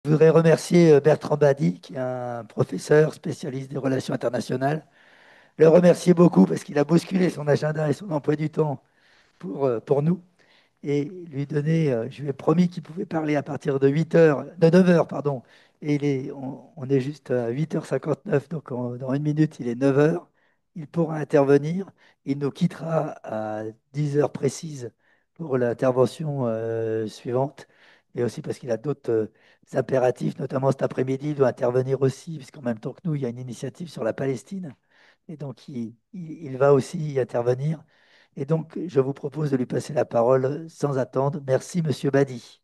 Je voudrais remercier Bertrand Badi, qui est un professeur spécialiste des relations internationales. Le remercier beaucoup parce qu'il a bousculé son agenda et son emploi du temps pour nous. Et lui donner, je lui ai promis qu'il pouvait parler à partir de 8 heures, de 9 heures, pardon. Et on est juste à 8h59, donc dans une minute, il est 9 heures. Il pourra intervenir. Il nous quittera à 10 heures précises pour l'intervention suivante. Et aussi parce qu'il a d'autres impératifs, notamment cet après-midi, il doit intervenir aussi, puisqu'en même temps que nous, il y a une initiative sur la Palestine. Et donc, il va aussi y intervenir. Et donc, je vous propose de lui passer la parole sans attendre. Merci, Monsieur Badi.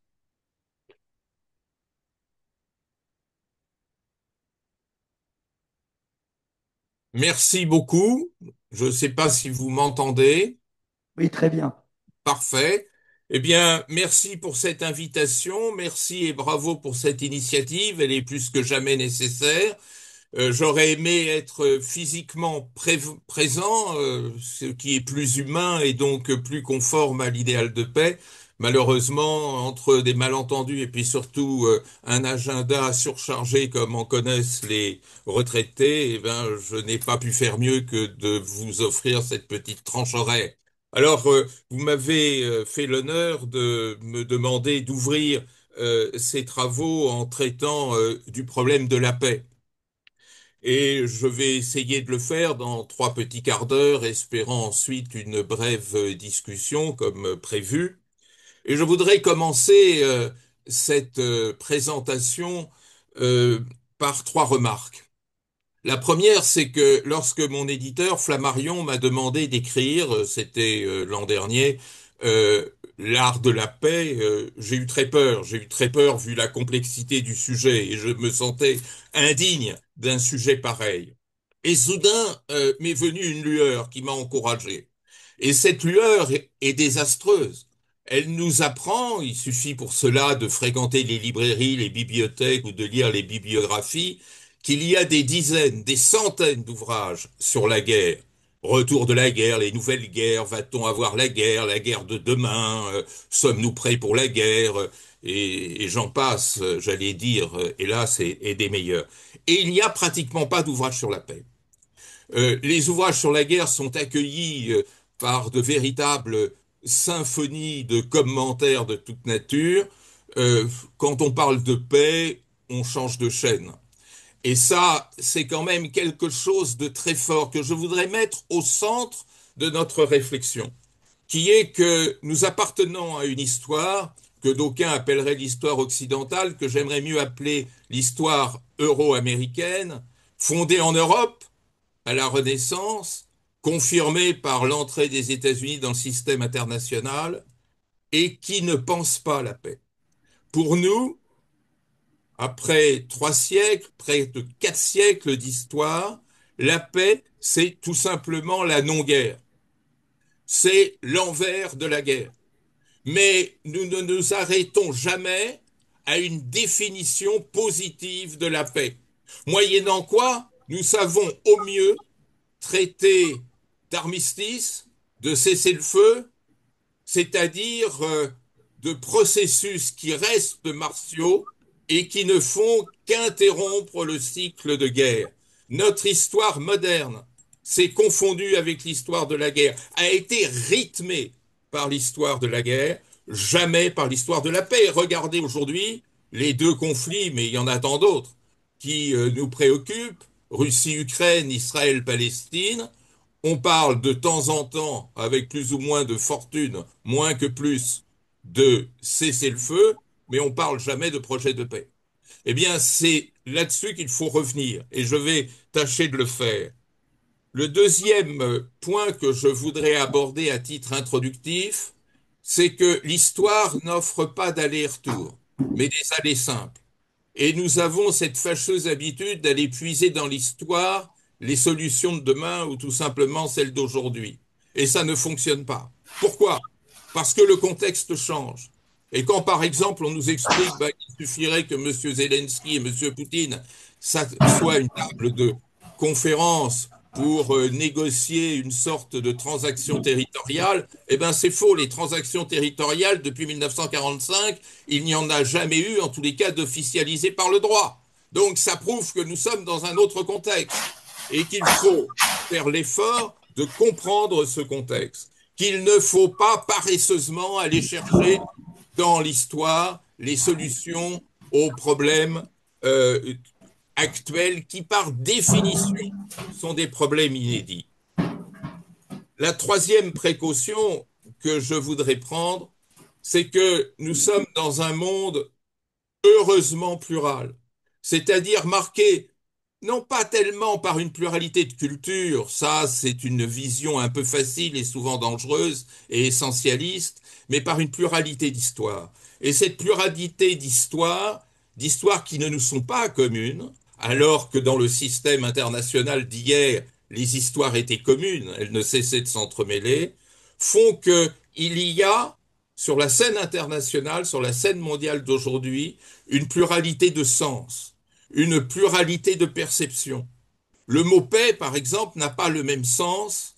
Merci beaucoup. Je ne sais pas si vous m'entendez. Oui, très bien. Parfait. Eh bien, merci pour cette invitation. Merci et bravo pour cette initiative. Elle est plus que jamais nécessaire. J'aurais aimé être physiquement présent, ce qui est plus humain et donc plus conforme à l'idéal de paix. Malheureusement, entre des malentendus et puis surtout un agenda surchargé comme en connaissent les retraités, eh ben, je n'ai pas pu faire mieux que de vous offrir cette petite tranche horaire. Alors, vous m'avez fait l'honneur de me demander d'ouvrir ces travaux en traitant du problème de la paix. Et je vais essayer de le faire dans 3 petits quarts d'heure, espérant ensuite une brève discussion comme prévu. Et je voudrais commencer cette présentation euh, par 3 remarques. La première, c'est que lorsque mon éditeur Flammarion m'a demandé d'écrire, c'était l'an dernier, euh, l'art de la paix, j'ai eu très peur. J'ai eu très peur vu la complexité du sujet et je me sentais indigne d'un sujet pareil. Et soudain, m'est venue une lueur qui m'a encouragé. Et cette lueur est désastreuse. Elle nous apprend, il suffit pour cela de fréquenter les librairies, les bibliothèques ou de lire les bibliographies, qu'il y a des dizaines, des centaines d'ouvrages sur la guerre. Retour de la guerre, les nouvelles guerres, va-t-on avoir la guerre de demain, sommes-nous prêts pour la guerre, et j'en passe, j'allais dire, hélas, et des meilleurs. Et il n'y a pratiquement pas d'ouvrages sur la paix. Les ouvrages sur la guerre sont accueillis par de véritables symphonies de commentaires de toute nature. Quand on parle de paix, on change de chaîne. Et ça, c'est quand même quelque chose de très fort que je voudrais mettre au centre de notre réflexion, qui est que nous appartenons à une histoire que d'aucuns appelleraient l'histoire occidentale, que j'aimerais mieux appeler l'histoire euro-américaine, fondée en Europe à la Renaissance, confirmée par l'entrée des États-Unis dans le système international, et qui ne pense pas la paix. Pour nous, après 3 siècles, près de 4 siècles d'histoire, la paix, c'est tout simplement la non-guerre. C'est l'envers de la guerre. Mais nous ne nous arrêtons jamais à une définition positive de la paix. Moyennant quoi, nous savons au mieux traiter d'armistice, de cessez-le-feu, c'est-à-dire de processus qui restent martiaux et qui ne font qu'interrompre le cycle de guerre. Notre histoire moderne s'est confondue avec l'histoire de la guerre, a été rythmée par l'histoire de la guerre, jamais par l'histoire de la paix. Regardez aujourd'hui les 2 conflits, mais il y en a tant d'autres, qui nous préoccupent, Russie-Ukraine, Israël-Palestine. On parle de temps en temps, avec plus ou moins de fortune, moins que plus, de cesser le feu, mais on parle jamais de projet de paix. Eh bien, c'est là-dessus qu'il faut revenir, et je vais tâcher de le faire. Le deuxième point que je voudrais aborder à titre introductif, c'est que l'histoire n'offre pas d'aller-retour, mais des allées simples. Et nous avons cette fâcheuse habitude d'aller puiser dans l'histoire les solutions de demain ou tout simplement celles d'aujourd'hui. Et ça ne fonctionne pas. Pourquoi? Parce que le contexte change. Et quand, par exemple, on nous explique qu'il suffirait que M. Zelensky et M. Poutine soient une table de conférence pour négocier une sorte de transaction territoriale, eh ben c'est faux. Les transactions territoriales, depuis 1945, il n'y en a jamais eu, en tous les cas, d'officialisées par le droit. Donc ça prouve que nous sommes dans un autre contexte et qu'il faut faire l'effort de comprendre ce contexte, qu'il ne faut pas paresseusement aller chercher dans l'histoire les solutions aux problèmes euh, actuels qui, par définition, sont des problèmes inédits. La troisième précaution que je voudrais prendre, c'est que nous sommes dans un monde heureusement plural, c'est-à-dire marqué non pas tellement par une pluralité de cultures, ça c'est une vision un peu facile et souvent dangereuse et essentialiste, mais par une pluralité d'histoires. Et cette pluralité d'histoires qui ne nous sont pas communes, alors que dans le système international d'hier, les histoires étaient communes, elles ne cessaient de s'entremêler, font que il y a sur la scène internationale, sur la scène mondiale d'aujourd'hui, une pluralité de sens, une pluralité de perceptions. Le mot paix, par exemple, n'a pas le même sens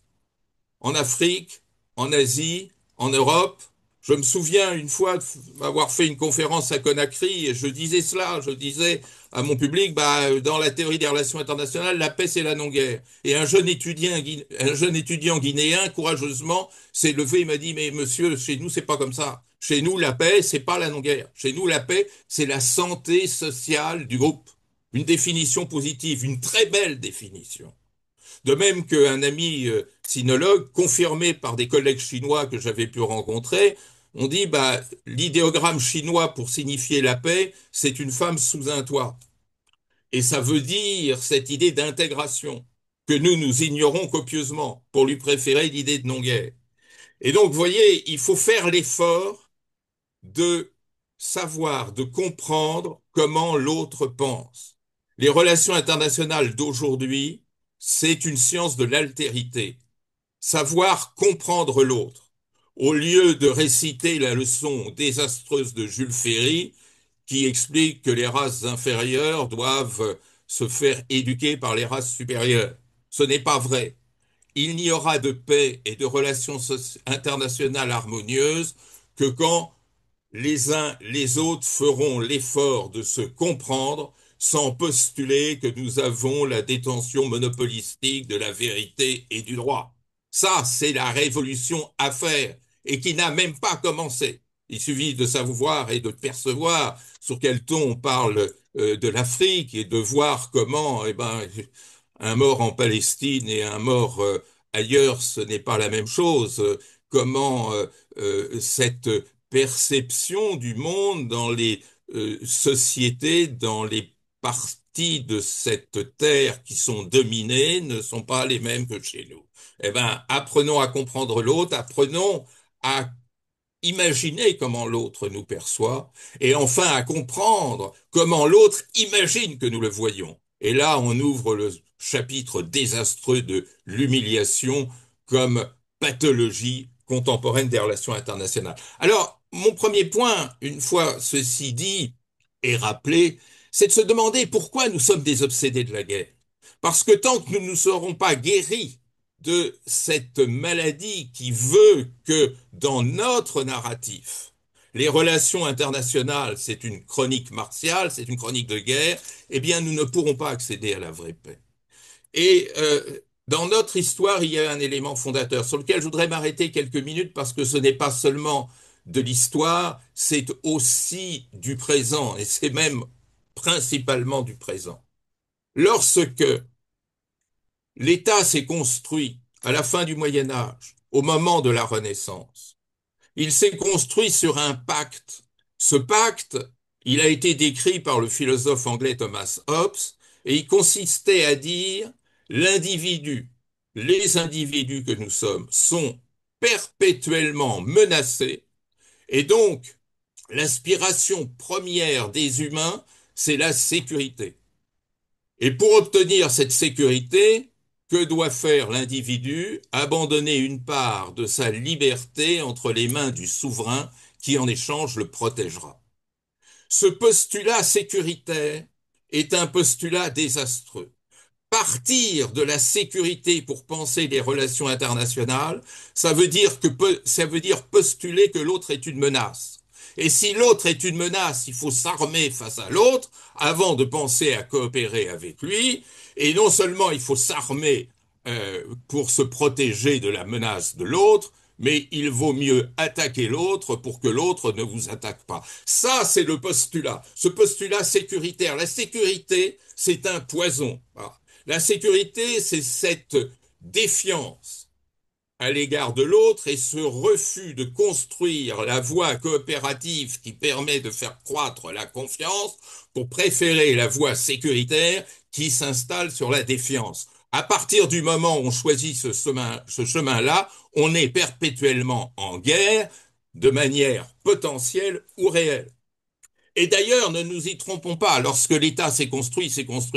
en Afrique, en Asie, en Europe. Je me souviens une fois avoir fait une conférence à Conakry et je disais cela, je disais à mon public, dans la théorie des relations internationales, la paix c'est la non-guerre. Et un jeune étudiant guinéen, courageusement, s'est levé et m'a dit, mais monsieur, chez nous c'est pas comme ça. Chez nous, la paix, c'est pas la non-guerre. Chez nous, la paix, c'est la santé sociale du groupe. Une définition positive, une très belle définition. De même qu'un ami sinologue, confirmé par des collègues chinois que j'avais pu rencontrer, on dit l'idéogramme chinois pour signifier la paix, c'est une femme sous un toit. Et ça veut dire cette idée d'intégration que nous ignorons copieusement pour lui préférer l'idée de non-guerre. Et donc, vous voyez, il faut faire l'effort de savoir, de comprendre comment l'autre pense. Les relations internationales d'aujourd'hui, c'est une science de l'altérité. Savoir comprendre l'autre. Au lieu de réciter la leçon désastreuse de Jules Ferry, qui explique que les races inférieures doivent se faire éduquer par les races supérieures. Ce n'est pas vrai. Il n'y aura de paix et de relations internationales harmonieuses que quand les uns les autres feront l'effort de se comprendre sans postuler que nous avons la détention monopolistique de la vérité et du droit. Ça, c'est la révolution à faire et qui n'a même pas commencé. Il suffit de savoir et de percevoir sur quel ton on parle de l'Afrique et de voir comment, un mort en Palestine et un mort ailleurs, ce n'est pas la même chose. Comment cette perception du monde dans les sociétés, dans les parties de cette terre qui sont dominées ne sont pas les mêmes que chez nous. Eh ben, apprenons à comprendre l'autre, apprenons à imaginer comment l'autre nous perçoit, et enfin à comprendre comment l'autre imagine que nous le voyons. Et là, on ouvre le chapitre désastreux de l'humiliation comme pathologie contemporaine des relations internationales. Alors, mon premier point, une fois ceci dit et rappelé, c'est de se demander pourquoi nous sommes des obsédés de la guerre. Parce que tant que nous ne serons pas guéris de cette maladie qui veut que dans notre narratif, les relations internationales, c'est une chronique martiale, c'est une chronique de guerre, eh bien nous ne pourrons pas accéder à la vraie paix. Et dans notre histoire, il y a un élément fondateur sur lequel je voudrais m'arrêter quelques minutes parce que ce n'est pas seulement de l'histoire, c'est aussi du présent, et c'est même principalement du présent. Lorsque l'État s'est construit à la fin du Moyen Âge, au moment de la Renaissance. Il s'est construit sur un pacte. Ce pacte, il a été décrit par le philosophe anglais Thomas Hobbes, et il consistait à dire l'individu, les individus que nous sommes, sont perpétuellement menacés, et donc l'aspiration première des humains, c'est la sécurité. Et pour obtenir cette sécurité, que doit faire l'individu? Abandonner une part de sa liberté entre les mains du souverain qui en échange le protégera. Ce postulat sécuritaire est un postulat désastreux partir de la sécurité pour penser les relations internationales, ça veut dire postuler que l'autre est une menace. Et si l'autre est une menace, il faut s'armer face à l'autre avant de penser à coopérer avec lui. Et non seulement il faut s'armer pour se protéger de la menace de l'autre, mais il vaut mieux attaquer l'autre pour que l'autre ne vous attaque pas. Ça, c'est le postulat, ce postulat sécuritaire. La sécurité, c'est un poison. Voilà. La sécurité, c'est cette défiance à l'égard de l'autre et ce refus de construire la voie coopérative qui permet de faire croître la confiance pour préférer la voie sécuritaire qui s'installe sur la défiance. À partir du moment où on choisit ce chemin-là, on est perpétuellement en guerre de manière potentielle ou réelle. Et d'ailleurs, ne nous y trompons pas, lorsque l'État s'est construit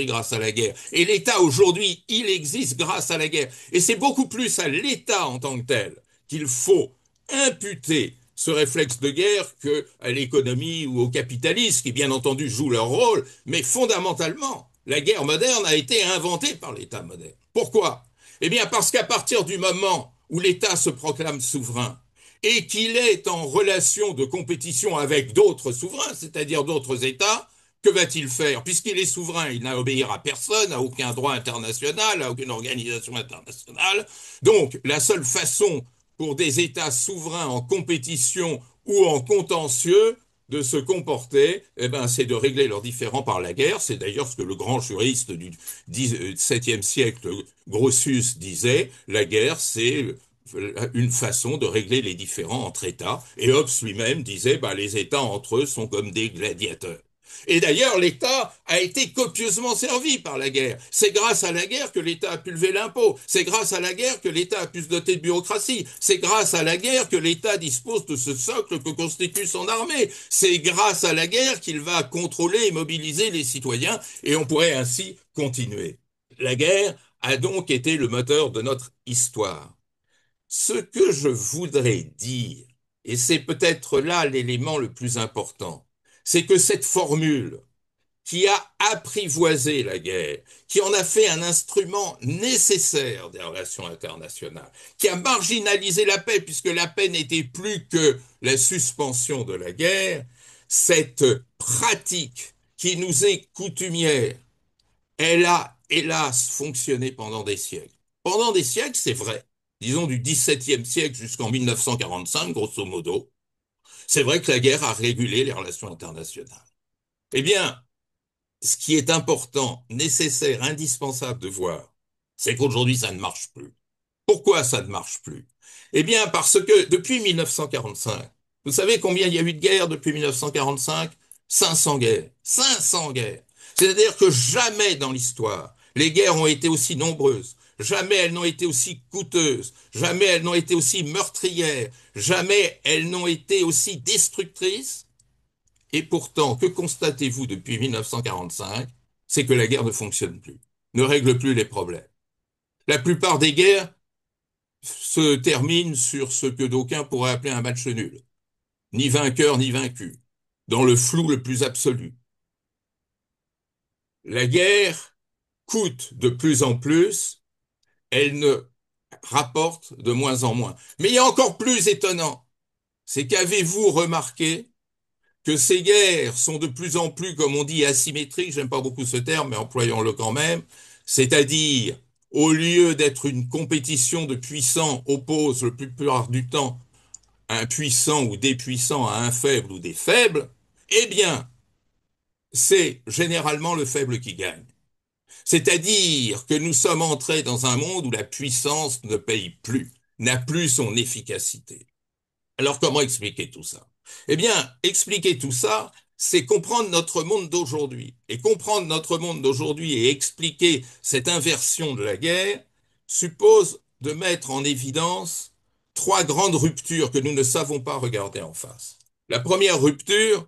grâce à la guerre. Et l'État, aujourd'hui, il existe grâce à la guerre. Et c'est beaucoup plus à l'État en tant que tel qu'il faut imputer ce réflexe de guerre qu'à l'économie ou au capitalisme, qui bien entendu jouent leur rôle, mais fondamentalement, la guerre moderne a été inventée par l'État moderne. Pourquoi? Eh bien parce qu'à partir du moment où l'État se proclame souverain, et qu'il est en relation de compétition avec d'autres souverains, c'est-à-dire d'autres États, que va-t-il faire? Puisqu'il est souverain, il n'a à obéir à personne, à aucun droit international, à aucune organisation internationale. Donc, la seule façon pour des États souverains en compétition ou en contentieux de se comporter, eh ben, c'est de régler leurs différends par la guerre. C'est d'ailleurs ce que le grand juriste du XVIIe siècle, Grotius, disait. La guerre, c'est une façon de régler les différends entre États. Et Hobbes lui-même disait, bah, les États entre eux sont comme des gladiateurs. Et d'ailleurs, l'État a été copieusement servi par la guerre. C'est grâce à la guerre que l'État a pu lever l'impôt. C'est grâce à la guerre que l'État a pu se doter de bureaucratie. C'est grâce à la guerre que l'État dispose de ce socle que constitue son armée. C'est grâce à la guerre qu'il va contrôler et mobiliser les citoyens. Et on pourrait ainsi continuer. La guerre a donc été le moteur de notre histoire. Ce que je voudrais dire, et c'est peut-être là l'élément le plus important, c'est que cette formule qui a apprivoisé la guerre, qui en a fait un instrument nécessaire des relations internationales, qui a marginalisé la paix, puisque la paix n'était plus que la suspension de la guerre, cette pratique qui nous est coutumière, elle a, hélas, fonctionné pendant des siècles. Pendant des siècles, c'est vrai. Disons du XVIIe siècle jusqu'en 1945, grosso modo. C'est vrai que la guerre a régulé les relations internationales. Eh bien, ce qui est important, nécessaire, indispensable de voir, c'est qu'aujourd'hui, ça ne marche plus. Pourquoi ça ne marche plus? Eh bien, parce que depuis 1945, vous savez combien il y a eu de guerres depuis 1945? 500 guerres. 500 guerres. C'est-à-dire que jamais dans l'histoire, les guerres ont été aussi nombreuses. Jamais elles n'ont été aussi coûteuses. Jamais elles n'ont été aussi meurtrières. Jamais elles n'ont été aussi destructrices. Et pourtant, que constatez-vous depuis 1945? C'est que la guerre ne fonctionne plus, ne règle plus les problèmes. La plupart des guerres se termine sur ce que d'aucuns pourraient appeler un match nul. Ni vainqueur ni vaincu, dans le flou le plus absolu. La guerre coûte de plus en plus, elle ne rapporte de moins en moins. Mais il y a encore plus étonnant, c'est qu'avez-vous remarqué que ces guerres sont de plus en plus, comme on dit, asymétriques, j'aime pas beaucoup ce terme, mais employons-le quand même, c'est-à-dire, au lieu d'être une compétition de puissants, oppose le plus plupart du temps un puissant ou des puissants à un faible ou des faibles, eh bien, c'est généralement le faible qui gagne. C'est-à-dire que nous sommes entrés dans un monde où la puissance ne paye plus, n'a plus son efficacité. Alors comment expliquer tout ça? Eh bien, expliquer tout ça, c'est comprendre notre monde d'aujourd'hui. Et comprendre notre monde d'aujourd'hui et expliquer cette inversion de la guerre suppose de mettre en évidence trois grandes ruptures que nous ne savons pas regarder en face. La première rupture,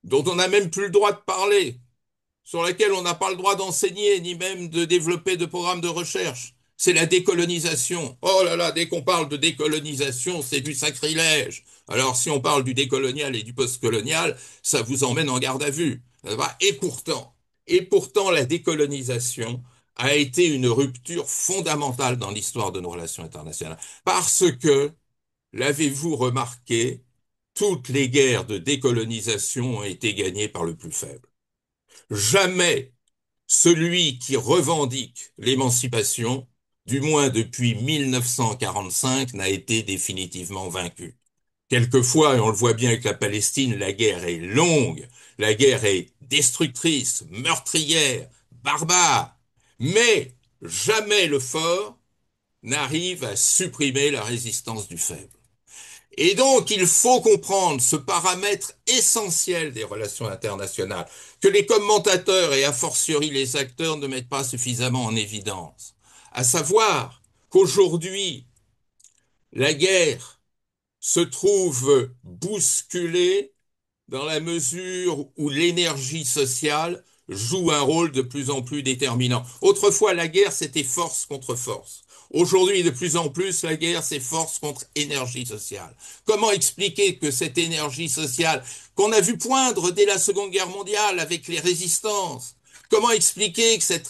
dont on n'a même plus le droit de parler, sur laquelle on n'a pas le droit d'enseigner, ni même de développer de programmes de recherche, c'est la décolonisation. Oh là là, dès qu'on parle de décolonisation, c'est du sacrilège. Alors si on parle du décolonial et du postcolonial, ça vous emmène en garde à vue. Et pourtant la décolonisation a été une rupture fondamentale dans l'histoire de nos relations internationales. Parce que, l'avez-vous remarqué, toutes les guerres de décolonisation ont été gagnées par le plus faible. Jamais celui qui revendique l'émancipation, du moins depuis 1945, n'a été définitivement vaincu. Quelquefois, et on le voit bien avec la Palestine, la guerre est longue, la guerre est destructrice, meurtrière, barbare, mais jamais le fort n'arrive à supprimer la résistance du faible. Et donc, il faut comprendre ce paramètre essentiel des relations internationales, que les commentateurs et a fortiori les acteurs ne mettent pas suffisamment en évidence. À savoir qu'aujourd'hui, la guerre se trouve bousculée dans la mesure où l'énergie sociale joue un rôle de plus en plus déterminant. Autrefois, la guerre, c'était force contre force. Aujourd'hui, de plus en plus, la guerre, c'est force contre énergie sociale. Comment expliquer que cette énergie sociale, qu'on a vu poindre dès la Seconde Guerre mondiale avec les résistances, comment expliquer que cette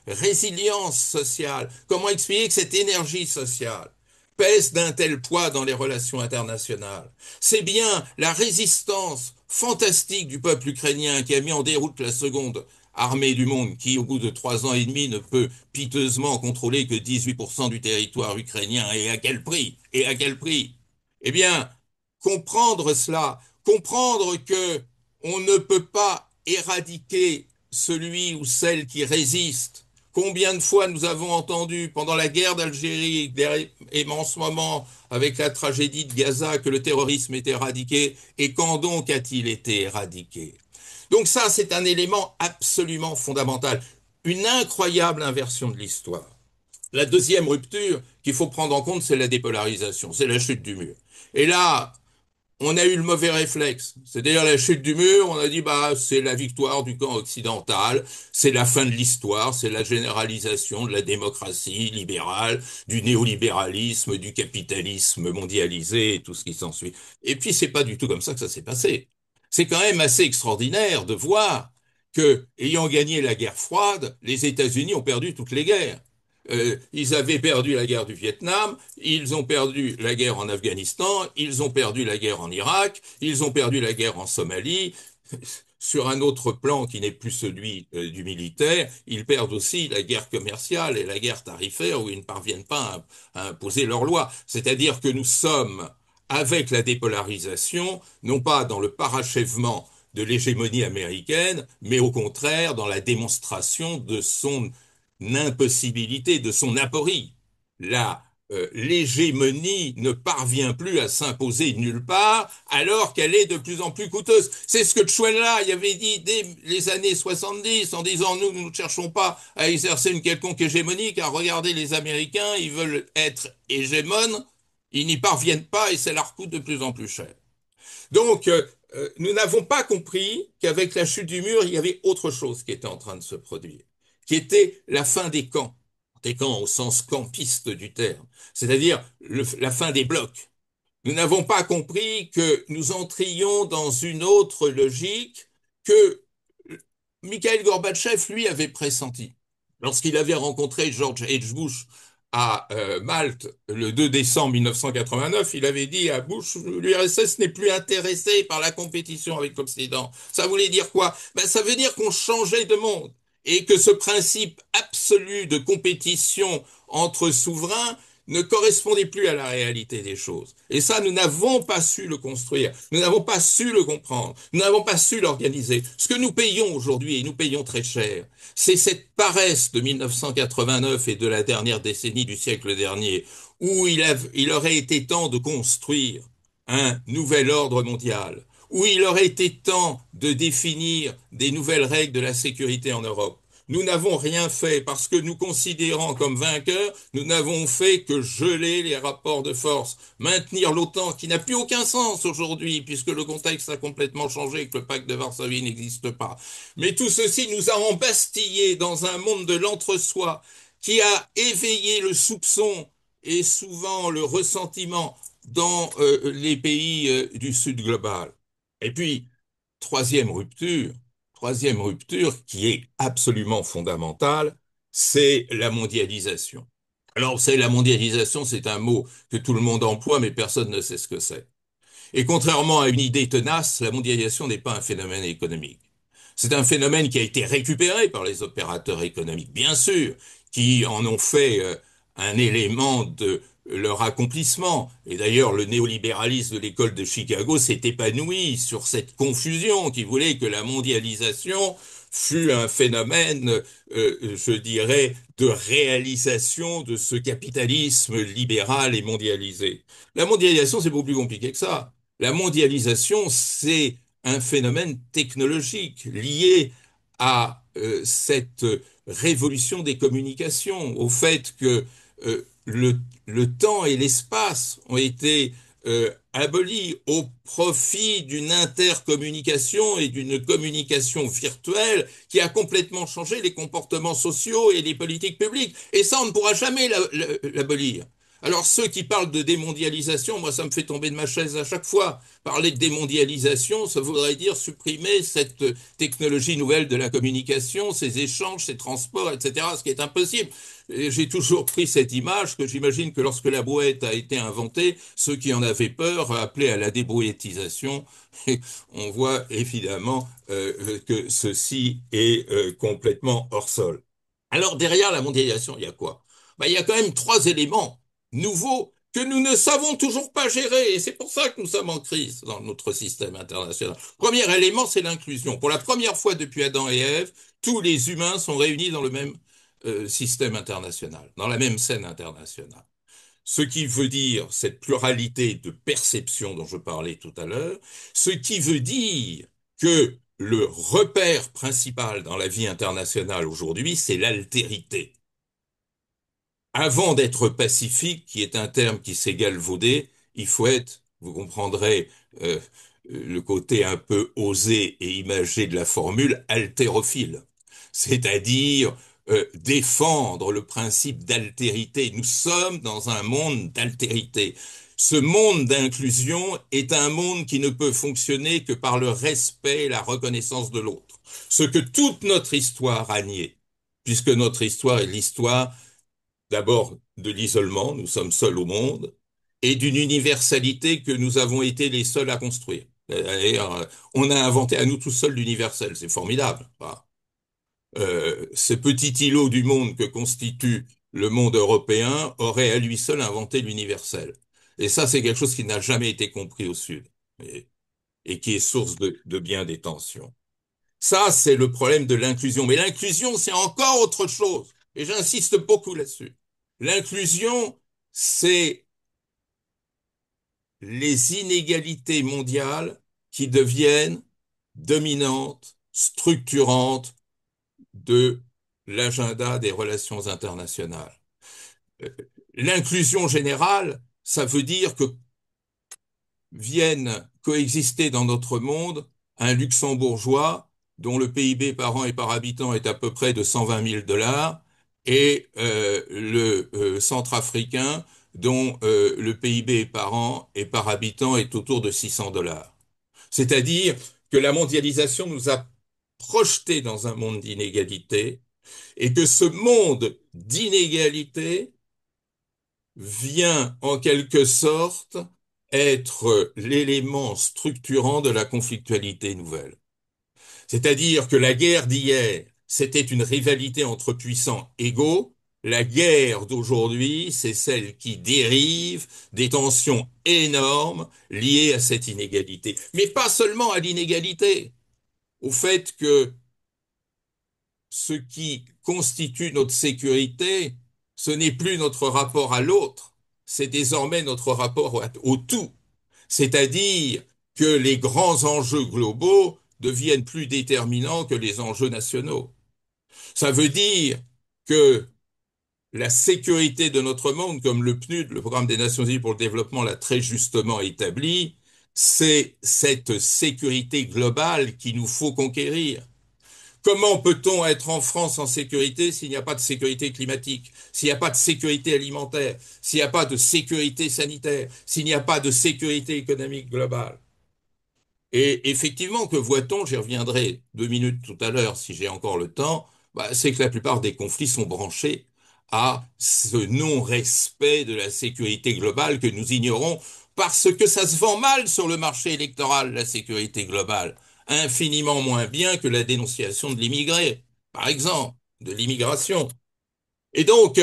résilience sociale, comment expliquer que cette énergie sociale pèse d'un tel poids dans les relations internationales? C'est bien la résistance fantastique du peuple ukrainien qui a mis en déroute la seconde armée du monde, qui, au bout de 3 ans et demi, ne peut piteusement contrôler que 18% du territoire ukrainien. Et à quel prix? Et à quel prix? Eh bien, comprendre cela, comprendre que on ne peut pas éradiquer celui ou celle qui résiste. Combien de fois nous avons entendu pendant la guerre d'Algérie et en ce moment avec la tragédie de Gaza que le terrorisme est éradiqué, et quand donc a-t-il été éradiqué? Donc ça, c'est un élément absolument fondamental, une incroyable inversion de l'histoire. La deuxième rupture qu'il faut prendre en compte, c'est la dépolarisation, c'est la chute du mur. Et là, on a eu le mauvais réflexe. C'est-à-dire la chute du mur, on a dit bah c'est la victoire du camp occidental, c'est la fin de l'histoire, c'est la généralisation de la démocratie libérale, du néolibéralisme, du capitalisme mondialisé et tout ce qui s'ensuit. Et puis c'est pas du tout comme ça que ça s'est passé. C'est quand même assez extraordinaire de voir que, ayant gagné la guerre froide, les États-Unis ont perdu toutes les guerres. Ils avaient perdu la guerre du Vietnam, ils ont perdu la guerre en Afghanistan, ils ont perdu la guerre en Irak, ils ont perdu la guerre en Somalie. Sur un autre plan qui n'est plus celui du militaire, ils perdent aussi la guerre commerciale et la guerre tarifaire où ils ne parviennent pas à imposer leurs lois. C'est-à-dire que nous sommes, avec la dépolarisation, non pas dans le parachèvement de l'hégémonie américaine, mais au contraire dans la démonstration de son impossibilité, de son aporie. La l'hégémonie ne parvient plus à s'imposer nulle part alors qu'elle est de plus en plus coûteuse. C'est ce que Chouenla y avait dit dès les années 70 en disant nous ne cherchons pas à exercer une quelconque hégémonie car regardez les Américains, ils veulent être hégémones, ils n'y parviennent pas et ça leur coûte de plus en plus cher. Donc, nous n'avons pas compris qu'avec la chute du mur, il y avait autre chose qui était en train de se produire, qui était la fin des camps au sens campiste du terme, c'est-à-dire la fin des blocs. Nous n'avons pas compris que nous entrions dans une autre logique que Mikhail Gorbatchev, lui, avait pressenti. Lorsqu'il avait rencontré George H. Bush à Malte le 2 décembre 1989, il avait dit à Bush, l'URSS n'est plus intéressé par la compétition avec l'Occident. Ça voulait dire quoi? Ben, ça veut dire qu'on changeait de monde et que ce principe absolu de compétition entre souverains ne correspondait plus à la réalité des choses. Et ça, nous n'avons pas su le construire, nous n'avons pas su le comprendre, nous n'avons pas su l'organiser. Ce que nous payons aujourd'hui, et nous payons très cher, c'est cette paresse de 1989 et de la dernière décennie du siècle dernier, où il aurait été temps de construire un nouvel ordre mondial, où il aurait été temps de définir des nouvelles règles de la sécurité en Europe. Nous n'avons rien fait parce que nous considérant comme vainqueurs, nous n'avons fait que geler les rapports de force, maintenir l'OTAN qui n'a plus aucun sens aujourd'hui puisque le contexte a complètement changé et que le pacte de Varsovie n'existe pas. Mais tout ceci nous a embastillés dans un monde de l'entre-soi qui a éveillé le soupçon et souvent le ressentiment dans les pays du Sud global. Et puis, troisième rupture, troisième rupture qui est absolument fondamentale, c'est la mondialisation. Alors, vous savez, la mondialisation, c'est un mot que tout le monde emploie, mais personne ne sait ce que c'est. Et contrairement à une idée tenace, la mondialisation n'est pas un phénomène économique. C'est un phénomène qui a été récupéré par les opérateurs économiques, bien sûr, qui en ont fait un élément de leur accomplissement. Et d'ailleurs, le néolibéralisme de l'école de Chicago s'est épanoui sur cette confusion qui voulait que la mondialisation fut un phénomène, je dirais, de réalisation de ce capitalisme libéral et mondialisé. La mondialisation, c'est beaucoup plus compliqué que ça. La mondialisation, c'est un phénomène technologique lié à cette révolution des communications, au fait que le temps et l'espace ont été abolis au profit d'une intercommunication et d'une communication virtuelle qui a complètement changé les comportements sociaux et les politiques publiques. Et ça, on ne pourra jamais l'abolir. Alors ceux qui parlent de démondialisation, moi ça me fait tomber de ma chaise à chaque fois. Parler de démondialisation, ça voudrait dire supprimer cette technologie nouvelle de la communication, ces échanges, ces transports, etc., ce qui est impossible. Et j'ai toujours pris cette image que j'imagine que lorsque la brouette a été inventée, ceux qui en avaient peur appelaient à la débrouettisation. Et on voit évidemment que ceci est complètement hors sol. Alors derrière la mondialisation, il y a quoi? Ben, il y a quand même trois éléments nouveaux que nous ne savons toujours pas gérer. Et c'est pour ça que nous sommes en crise dans notre système international. Premier élément, c'est l'inclusion. Pour la première fois depuis Adam et Ève, tous les humains sont réunis dans le même système international, dans la même scène internationale. Ce qui veut dire cette pluralité de perceptions dont je parlais tout à l'heure, ce qui veut dire que le repère principal dans la vie internationale aujourd'hui, c'est l'altérité. Avant d'être pacifique, qui est un terme qui s'est galvaudé, il faut être, vous comprendrez, le côté un peu osé et imagé de la formule, haltérophile. C'est-à-dire défendre le principe d'altérité. Nous sommes dans un monde d'altérité. Ce monde d'inclusion est un monde qui ne peut fonctionner que par le respect et la reconnaissance de l'autre. Ce que toute notre histoire a nié, puisque notre histoire est l'histoire d'abord de l'isolement, nous sommes seuls au monde, et d'une universalité que nous avons été les seuls à construire. D'ailleurs, on a inventé à nous tous seuls l'universel, c'est formidable. Ce petit îlot du monde que constitue le monde européen aurait à lui seul inventé l'universel. Et ça, c'est quelque chose qui n'a jamais été compris au Sud, et qui est source de bien des tensions. Ça, c'est le problème de l'inclusion. Mais l'inclusion, c'est encore autre chose. Et j'insiste beaucoup là-dessus. L'inclusion, c'est les inégalités mondiales qui deviennent dominantes, structurantes de l'agenda des relations internationales. Euh, L'inclusion générale, ça veut dire que viennent coexister dans notre monde un luxembourgeois dont le PIB par an et par habitant est à peu près de 120 000 dollars et le centrafricain dont le PIB par an et par habitant est autour de 600 dollars. C'est-à-dire que la mondialisation nous a projetés dans un monde d'inégalité et que ce monde d'inégalité vient en quelque sorte être l'élément structurant de la conflictualité nouvelle. C'est-à-dire que la guerre d'hier, c'était une rivalité entre puissants égaux. La guerre d'aujourd'hui, c'est celle qui dérive des tensions énormes liées à cette inégalité. Mais pas seulement à l'inégalité, au fait que ce qui constitue notre sécurité, ce n'est plus notre rapport à l'autre, c'est désormais notre rapport au tout. C'est-à-dire que les grands enjeux globaux deviennent plus déterminants que les enjeux nationaux. Ça veut dire que la sécurité de notre monde, comme le PNUD, le Programme des Nations Unies pour le développement, l'a très justement établi, c'est cette sécurité globale qu'il nous faut conquérir. Comment peut-on être en France en sécurité s'il n'y a pas de sécurité climatique, s'il n'y a pas de sécurité alimentaire, s'il n'y a pas de sécurité sanitaire, s'il n'y a pas de sécurité économique globale? Et effectivement, que voit-on, j'y reviendrai 2 minutes tout à l'heure si j'ai encore le temps, bah, c'est que la plupart des conflits sont branchés à ce non-respect de la sécurité globale que nous ignorons parce que ça se vend mal sur le marché électoral, la sécurité globale, infiniment moins bien que la dénonciation de l'immigré, par exemple, de l'immigration. Et donc,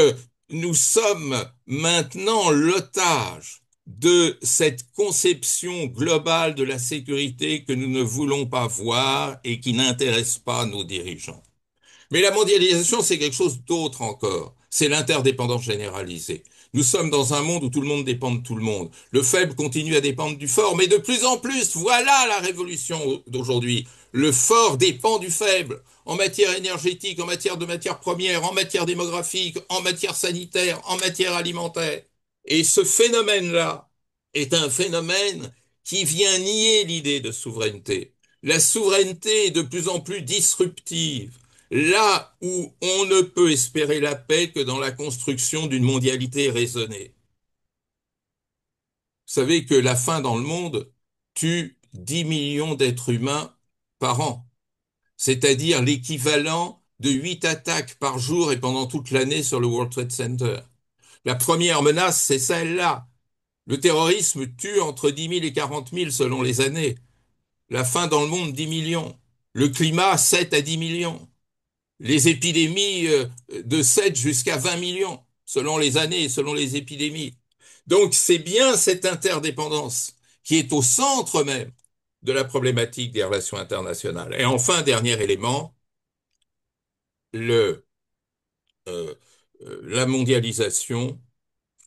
nous sommes maintenant l'otage de cette conception globale de la sécurité que nous ne voulons pas voir et qui n'intéresse pas nos dirigeants. Mais la mondialisation, c'est quelque chose d'autre encore. C'est l'interdépendance généralisée. Nous sommes dans un monde où tout le monde dépend de tout le monde. Le faible continue à dépendre du fort, mais de plus en plus, voilà la révolution d'aujourd'hui. Le fort dépend du faible. En matière énergétique, en matière de matières premières, en matière démographique, en matière sanitaire, en matière alimentaire. Et ce phénomène-là est un phénomène qui vient nier l'idée de souveraineté. La souveraineté est de plus en plus disruptive. Là où on ne peut espérer la paix que dans la construction d'une mondialité raisonnée. Vous savez que la faim dans le monde tue 10 millions d'êtres humains par an, c'est-à-dire l'équivalent de 8 attaques par jour et pendant toute l'année sur le World Trade Center. La première menace, c'est celle-là. Le terrorisme tue entre 10 000 et 40 000 selon les années. La faim dans le monde, 10 millions. Le climat, 7 à 10 millions. Les épidémies de 7 jusqu'à 20 millions, selon les années et selon les épidémies. Donc c'est bien cette interdépendance qui est au centre même de la problématique des relations internationales. Et enfin, dernier élément, le, euh, la mondialisation,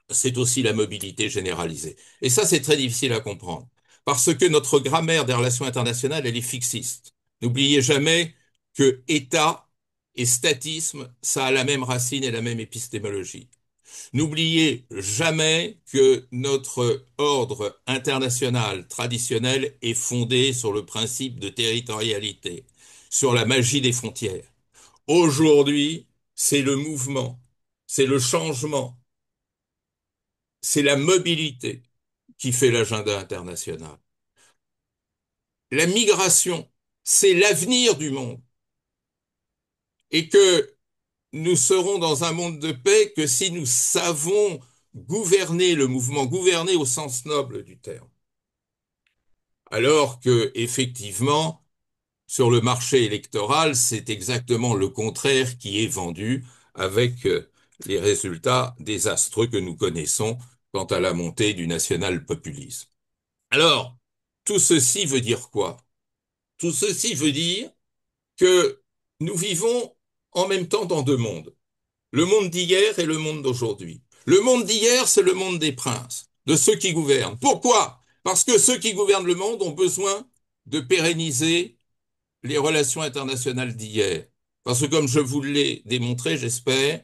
c'est aussi la mobilité généralisée. Et ça, c'est très difficile à comprendre, parce que notre grammaire des relations internationales, elle est fixiste. N'oubliez jamais que État et statisme, ça a la même racine et la même épistémologie. N'oubliez jamais que notre ordre international traditionnel est fondé sur le principe de territorialité, sur la magie des frontières. Aujourd'hui, c'est le mouvement, c'est le changement, c'est la mobilité qui fait l'agenda international. La migration, c'est l'avenir du monde. Et que nous serons dans un monde de paix que si nous savons gouverner le mouvement, gouverner au sens noble du terme. Alors que, effectivement, sur le marché électoral, c'est exactement le contraire qui est vendu avec les résultats désastreux que nous connaissons quant à la montée du national-populisme. Alors, tout ceci veut dire quoi? Tout ceci veut dire que nous vivons en même temps dans deux mondes. Le monde d'hier et le monde d'aujourd'hui. Le monde d'hier, c'est le monde des princes, de ceux qui gouvernent. Pourquoi? Parce que ceux qui gouvernent le monde ont besoin de pérenniser les relations internationales d'hier. Parce que comme je vous l'ai démontré, j'espère,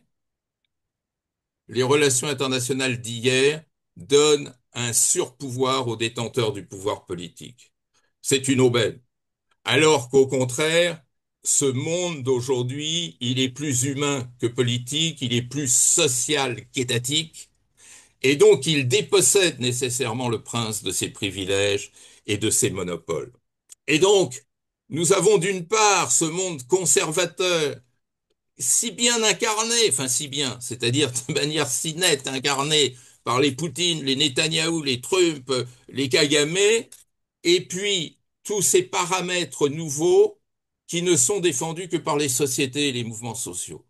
les relations internationales d'hier donnent un surpouvoir aux détenteurs du pouvoir politique. C'est une aubaine. Alors qu'au contraire, ce monde d'aujourd'hui, il est plus humain que politique, il est plus social qu'étatique, et donc il dépossède nécessairement le prince de ses privilèges et de ses monopoles. Et donc, nous avons d'une part ce monde conservateur, si bien incarné, enfin si bien, c'est-à-dire de manière si nette incarné par les Poutine, les Netanyahou, les Trump, les Kagame, et puis tous ces paramètres nouveaux qui ne sont défendus que par les sociétés et les mouvements sociaux.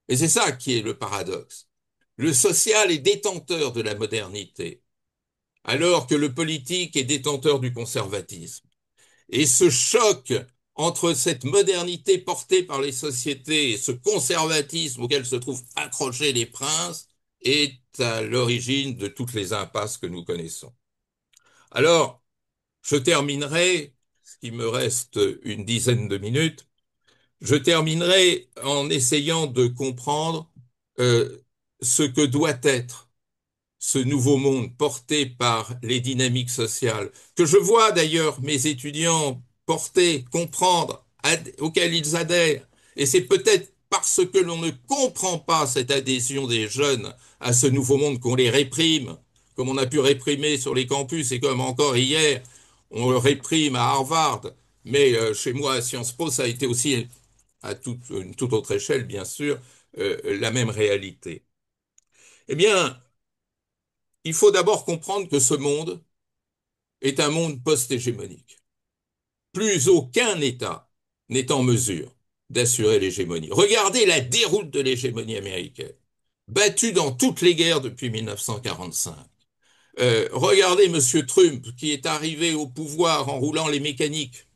Et c'est ça qui est le paradoxe. Le social est détenteur de la modernité, alors que le politique est détenteur du conservatisme. Et ce choc entre cette modernité portée par les sociétés et ce conservatisme auquel se trouvent accrochés les princes est à l'origine de toutes les impasses que nous connaissons. Alors, je terminerai, ce qui me reste une dizaine de minutes, je terminerai en essayant de comprendre euh, ce que doit être ce nouveau monde porté par les dynamiques sociales, que je vois d'ailleurs mes étudiants porter, comprendre, auxquels ils adhèrent. Et c'est peut-être parce que l'on ne comprend pas cette adhésion des jeunes à ce nouveau monde qu'on les réprime, comme on a pu réprimer sur les campus et comme encore hier, on le réprime à Harvard, mais chez moi à Sciences Po, ça a été aussi une toute autre échelle, bien sûr, la même réalité. Eh bien, il faut d'abord comprendre que ce monde est un monde post-hégémonique. Plus aucun État n'est en mesure d'assurer l'hégémonie. Regardez la déroute de l'hégémonie américaine, battue dans toutes les guerres depuis 1945. Regardez M. Trump qui est arrivé au pouvoir en roulant les mécaniques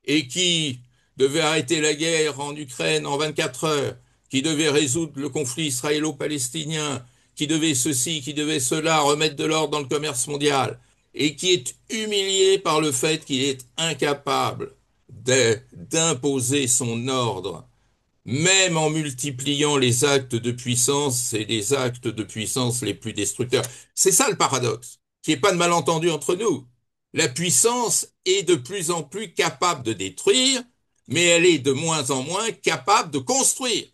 et qui devait arrêter la guerre en Ukraine en 24 heures, qui devait résoudre le conflit israélo-palestinien, qui devait ceci, qui devait cela, remettre de l'ordre dans le commerce mondial, et qui est humilié par le fait qu'il est incapable d'imposer son ordre, même en multipliant les actes de puissance et les actes de puissance les plus destructeurs. C'est ça le paradoxe, qu'il n'y ait pas de malentendu entre nous. La puissance est de plus en plus capable de détruire, mais elle est de moins en moins capable de construire.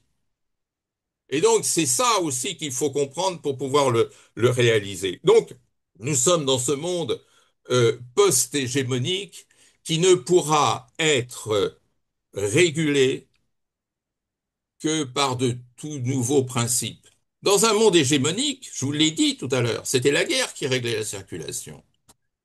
Et donc, c'est ça aussi qu'il faut comprendre pour pouvoir le réaliser. Donc, nous sommes dans ce monde post-hégémonique qui ne pourra être régulé que par de tout nouveaux principes. Dans un monde hégémonique, je vous l'ai dit tout à l'heure, c'était la guerre qui réglait la circulation.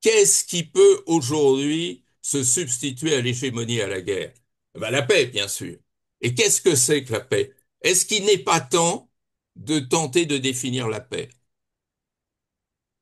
Qu'est-ce qui peut aujourd'hui se substituer à l'hégémonie et à la guerre? Ben, la paix, bien sûr. Et qu'est-ce que c'est que la paix? Est-ce qu'il n'est pas temps de tenter de définir la paix?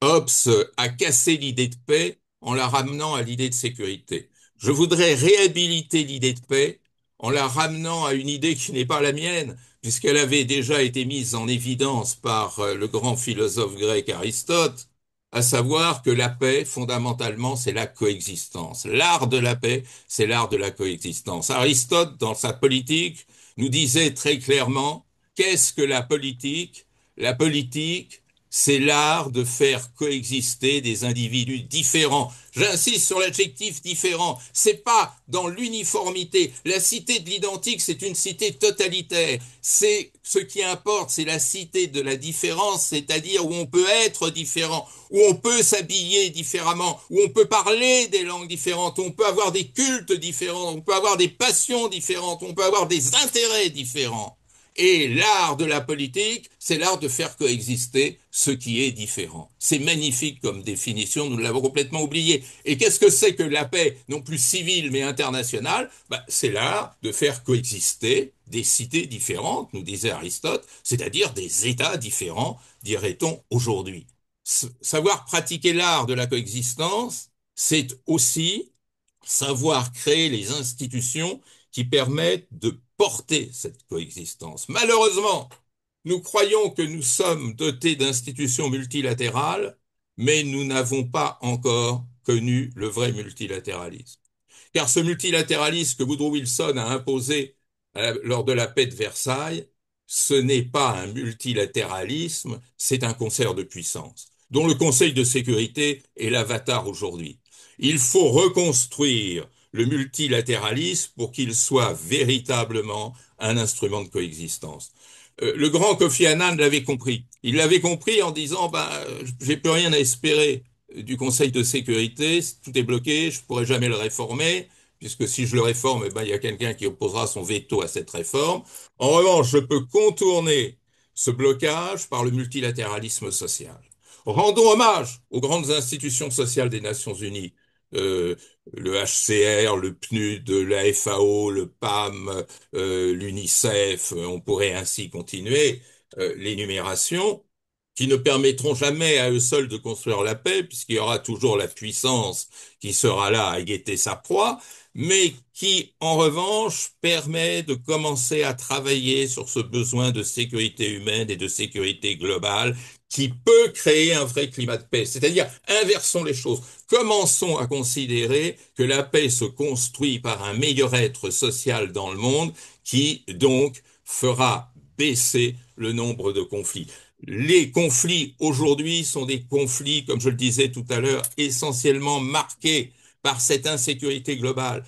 Hobbes a cassé l'idée de paix en la ramenant à l'idée de sécurité. Je voudrais réhabiliter l'idée de paix en la ramenant à une idée qui n'est pas la mienne, puisqu'elle avait déjà été mise en évidence par le grand philosophe grec Aristote, à savoir que la paix, fondamentalement, c'est la coexistence. L'art de la paix, c'est l'art de la coexistence. Aristote, dans sa politique, nous disait très clairement, qu'est-ce que la politique? La politique, c'est l'art de faire coexister des individus différents. J'insiste sur l'adjectif différent. C'est pas dans l'uniformité. La cité de l'identique, c'est une cité totalitaire. C'est ce qui importe, c'est la cité de la différence, c'est-à-dire où on peut être différent, où on peut s'habiller différemment, où on peut parler des langues différentes, où on peut avoir des cultes différents, où on peut avoir des passions différentes, où on peut avoir des intérêts différents. Et l'art de la politique, c'est l'art de faire coexister ce qui est différent. C'est magnifique comme définition, nous l'avons complètement oublié. Et qu'est-ce que c'est que la paix, non plus civile mais internationale? C'est l'art de faire coexister des cités différentes, nous disait Aristote, c'est-à-dire des États différents, dirait-on aujourd'hui. Savoir pratiquer l'art de la coexistence, c'est aussi savoir créer les institutions qui permettent de porter cette coexistence. Malheureusement, nous croyons que nous sommes dotés d'institutions multilatérales, mais nous n'avons pas encore connu le vrai multilatéralisme. Car ce multilatéralisme que Woodrow Wilson a imposé lors de la paix de Versailles, ce n'est pas un multilatéralisme, c'est un concert de puissance, dont le Conseil de sécurité est l'avatar aujourd'hui. Il faut reconstruire le multilatéralisme pour qu'il soit véritablement un instrument de coexistence. Le grand Kofi Annan l'avait compris. Il l'avait compris en disant, j'ai plus rien à espérer du Conseil de sécurité, tout est bloqué, je pourrai jamais le réformer, puisque si je le réforme, il y a quelqu'un qui opposera son veto à cette réforme. En revanche, je peux contourner ce blocage par le multilatéralisme social. Rendons hommage aux grandes institutions sociales des Nations Unies, euh, le HCR, le PNUD, la FAO, le PAM, l'UNICEF, on pourrait ainsi continuer l'énumération, qui ne permettront jamais à eux seuls de construire la paix, puisqu'il y aura toujours la puissance qui sera là à guetter sa proie, mais qui, en revanche, permet de commencer à travailler sur ce besoin de sécurité humaine et de sécurité globale qui peut créer un vrai climat de paix. C'est-à-dire, inversons les choses. Commençons à considérer que la paix se construit par un meilleur être social dans le monde qui, donc, fera baisser le nombre de conflits. Les conflits aujourd'hui sont des conflits, comme je le disais tout à l'heure, essentiellement marqués par cette insécurité globale.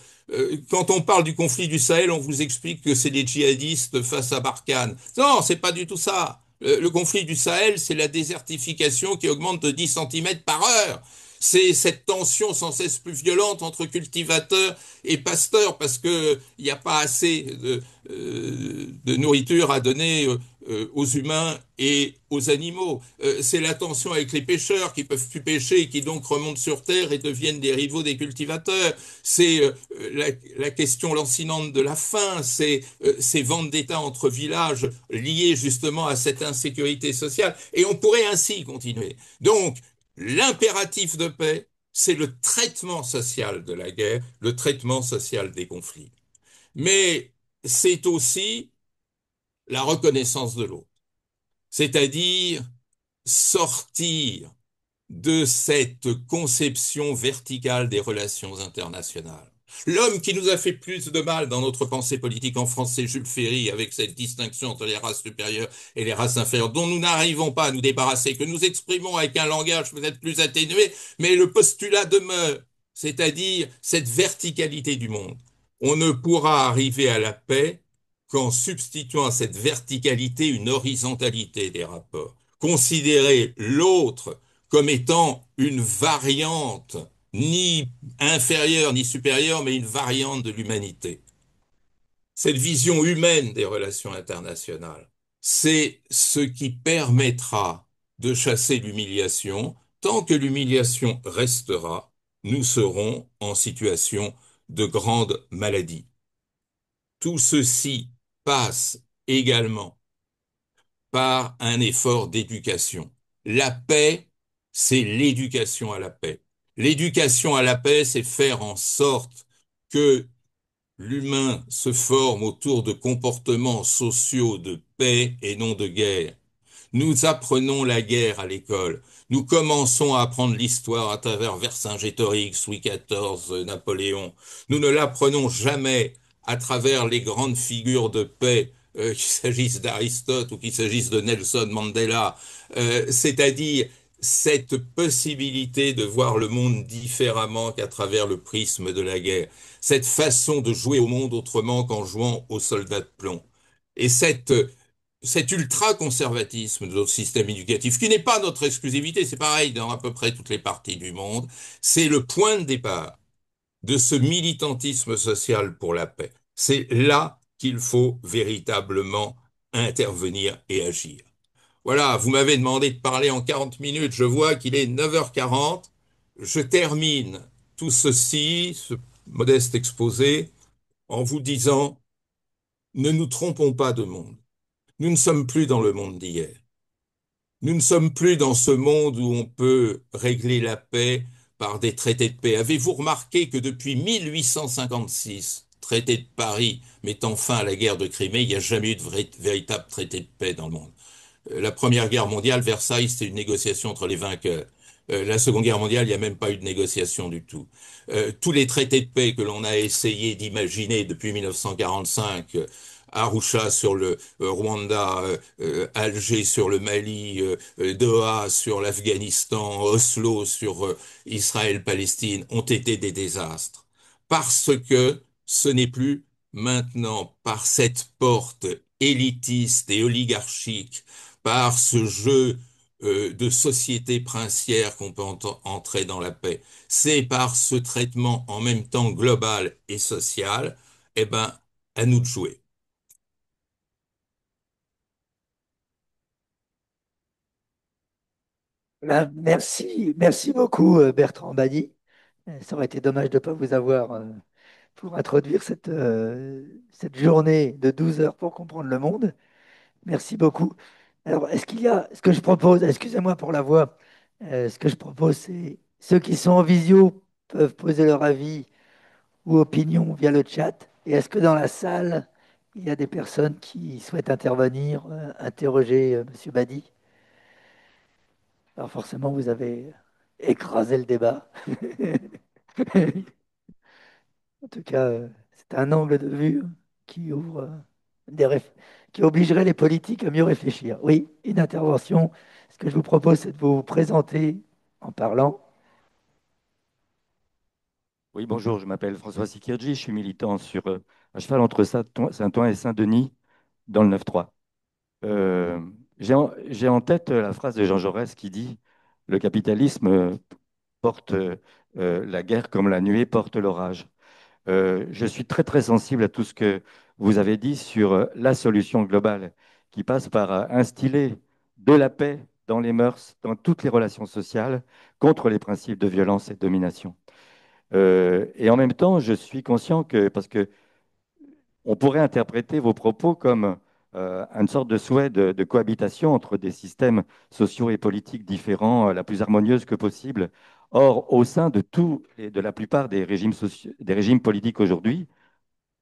Quand on parle du conflit du Sahel, on vous explique que c'est des djihadistes face à Barkhane. Non, c'est pas du tout ça. Le conflit du Sahel, c'est la désertification qui augmente de 10 cm par heure. C'est cette tension sans cesse plus violente entre cultivateurs et pasteurs parce que il n'y a pas assez de nourriture à donner aux humains et aux animaux. C'est la tension avec les pêcheurs qui peuvent plus pêcher et qui donc remontent sur terre et deviennent des rivaux des cultivateurs. C'est la question lancinante de la faim, c'est ces ventes d'État entre villages liées justement à cette insécurité sociale. Et on pourrait ainsi continuer. Donc, l'impératif de paix, c'est le traitement social de la guerre, le traitement social des conflits. Mais c'est aussi la reconnaissance de l'autre, c'est-à-dire sortir de cette conception verticale des relations internationales. L'homme qui nous a fait plus de mal dans notre pensée politique en France, c'est Jules Ferry, avec cette distinction entre les races supérieures et les races inférieures, dont nous n'arrivons pas à nous débarrasser, que nous exprimons avec un langage peut-être plus atténué, mais le postulat demeure, c'est-à-dire cette verticalité du monde. On ne pourra arriver à la paix qu'en substituant à cette verticalité une horizontalité des rapports. Considérer l'autre comme étant une variante, ni inférieure ni supérieure, mais une variante de l'humanité. Cette vision humaine des relations internationales, c'est ce qui permettra de chasser l'humiliation. Tant que l'humiliation restera, nous serons en situation de grande maladie. Tout ceci passe également par un effort d'éducation. La paix, c'est l'éducation à la paix. L'éducation à la paix, c'est faire en sorte que l'humain se forme autour de comportements sociaux de paix et non de guerre. Nous apprenons la guerre à l'école. Nous commençons à apprendre l'histoire à travers Vercingétorix, Louis XIV, Napoléon. Nous ne l'apprenons jamais à travers les grandes figures de paix, qu'il s'agisse d'Aristote ou qu'il s'agisse de Nelson Mandela. C'est-à-dire cette possibilité de voir le monde différemment qu'à travers le prisme de la guerre. Cette façon de jouer au monde autrement qu'en jouant aux soldats de plomb. Et cet ultra-conservatisme de notre système éducatif, qui n'est pas notre exclusivité, c'est pareil dans à peu près toutes les parties du monde, c'est le point de départ de ce militantisme social pour la paix. C'est là qu'il faut véritablement intervenir et agir. Voilà, vous m'avez demandé de parler en 40 minutes, je vois qu'il est 9h40. Je termine tout ceci, ce modeste exposé, en vous disant, ne nous trompons pas de monde. Nous ne sommes plus dans le monde d'hier. Nous ne sommes plus dans ce monde où on peut régler la paix par des traités de paix. Avez-vous remarqué que depuis 1856, traité de Paris mettant fin à la guerre de Crimée, il n'y a jamais eu de véritable traité de paix dans le monde? La Première Guerre mondiale, Versailles, c'était une négociation entre les vainqueurs. La Seconde Guerre mondiale, il n'y a même pas eu de négociation du tout. Tous les traités de paix que l'on a essayé d'imaginer depuis 1945, Arusha sur le Rwanda, Alger sur le Mali, Doha sur l'Afghanistan, Oslo sur Israël-Palestine, ont été des désastres. Parce que ce n'est plus maintenant par cette porte élitiste et oligarchique, par ce jeu de société princière qu'on peut entrer dans la paix. C'est par ce traitement en même temps global et social, eh ben, à nous de jouer. Ben, merci, merci beaucoup, Bertrand Badi. Ça aurait été dommage de ne pas vous avoir pour introduire cette journée de 12 heures pour comprendre le monde. Merci beaucoup. Alors, est-ce qu'il y a, ce que je propose, excusez-moi pour la voix, ce que je propose, c'est ceux qui sont en visio peuvent poser leur avis ou opinion via le chat. Et est-ce que dans la salle, il y a des personnes qui souhaitent intervenir, interroger Monsieur Badi? Alors forcément, vous avez écrasé le débat. En tout cas, c'est un angle de vue qui ouvre qui obligerait les politiques à mieux réfléchir. Oui, une intervention. Ce que je vous propose, c'est de vous présenter en parlant. Oui, bonjour, je m'appelle François Sikirji, je suis militant à cheval entre Saint-Ouen et Saint-Denis dans le 9-3. J'ai en tête la phrase de Jean Jaurès qui dit: le capitalisme porte la guerre comme la nuée porte l'orage. Je suis très très sensible à tout ce que vous avez dit sur la solution globale qui passe par instiller de la paix dans les mœurs, dans toutes les relations sociales, contre les principes de violence et de domination. Et en même temps, je suis conscient que, parce que on pourrait interpréter vos propos comme une sorte de souhait de cohabitation entre des systèmes sociaux et politiques différents, la plus harmonieuse que possible. Or, au sein de de la plupart des régimes des régimes politiques aujourd'hui,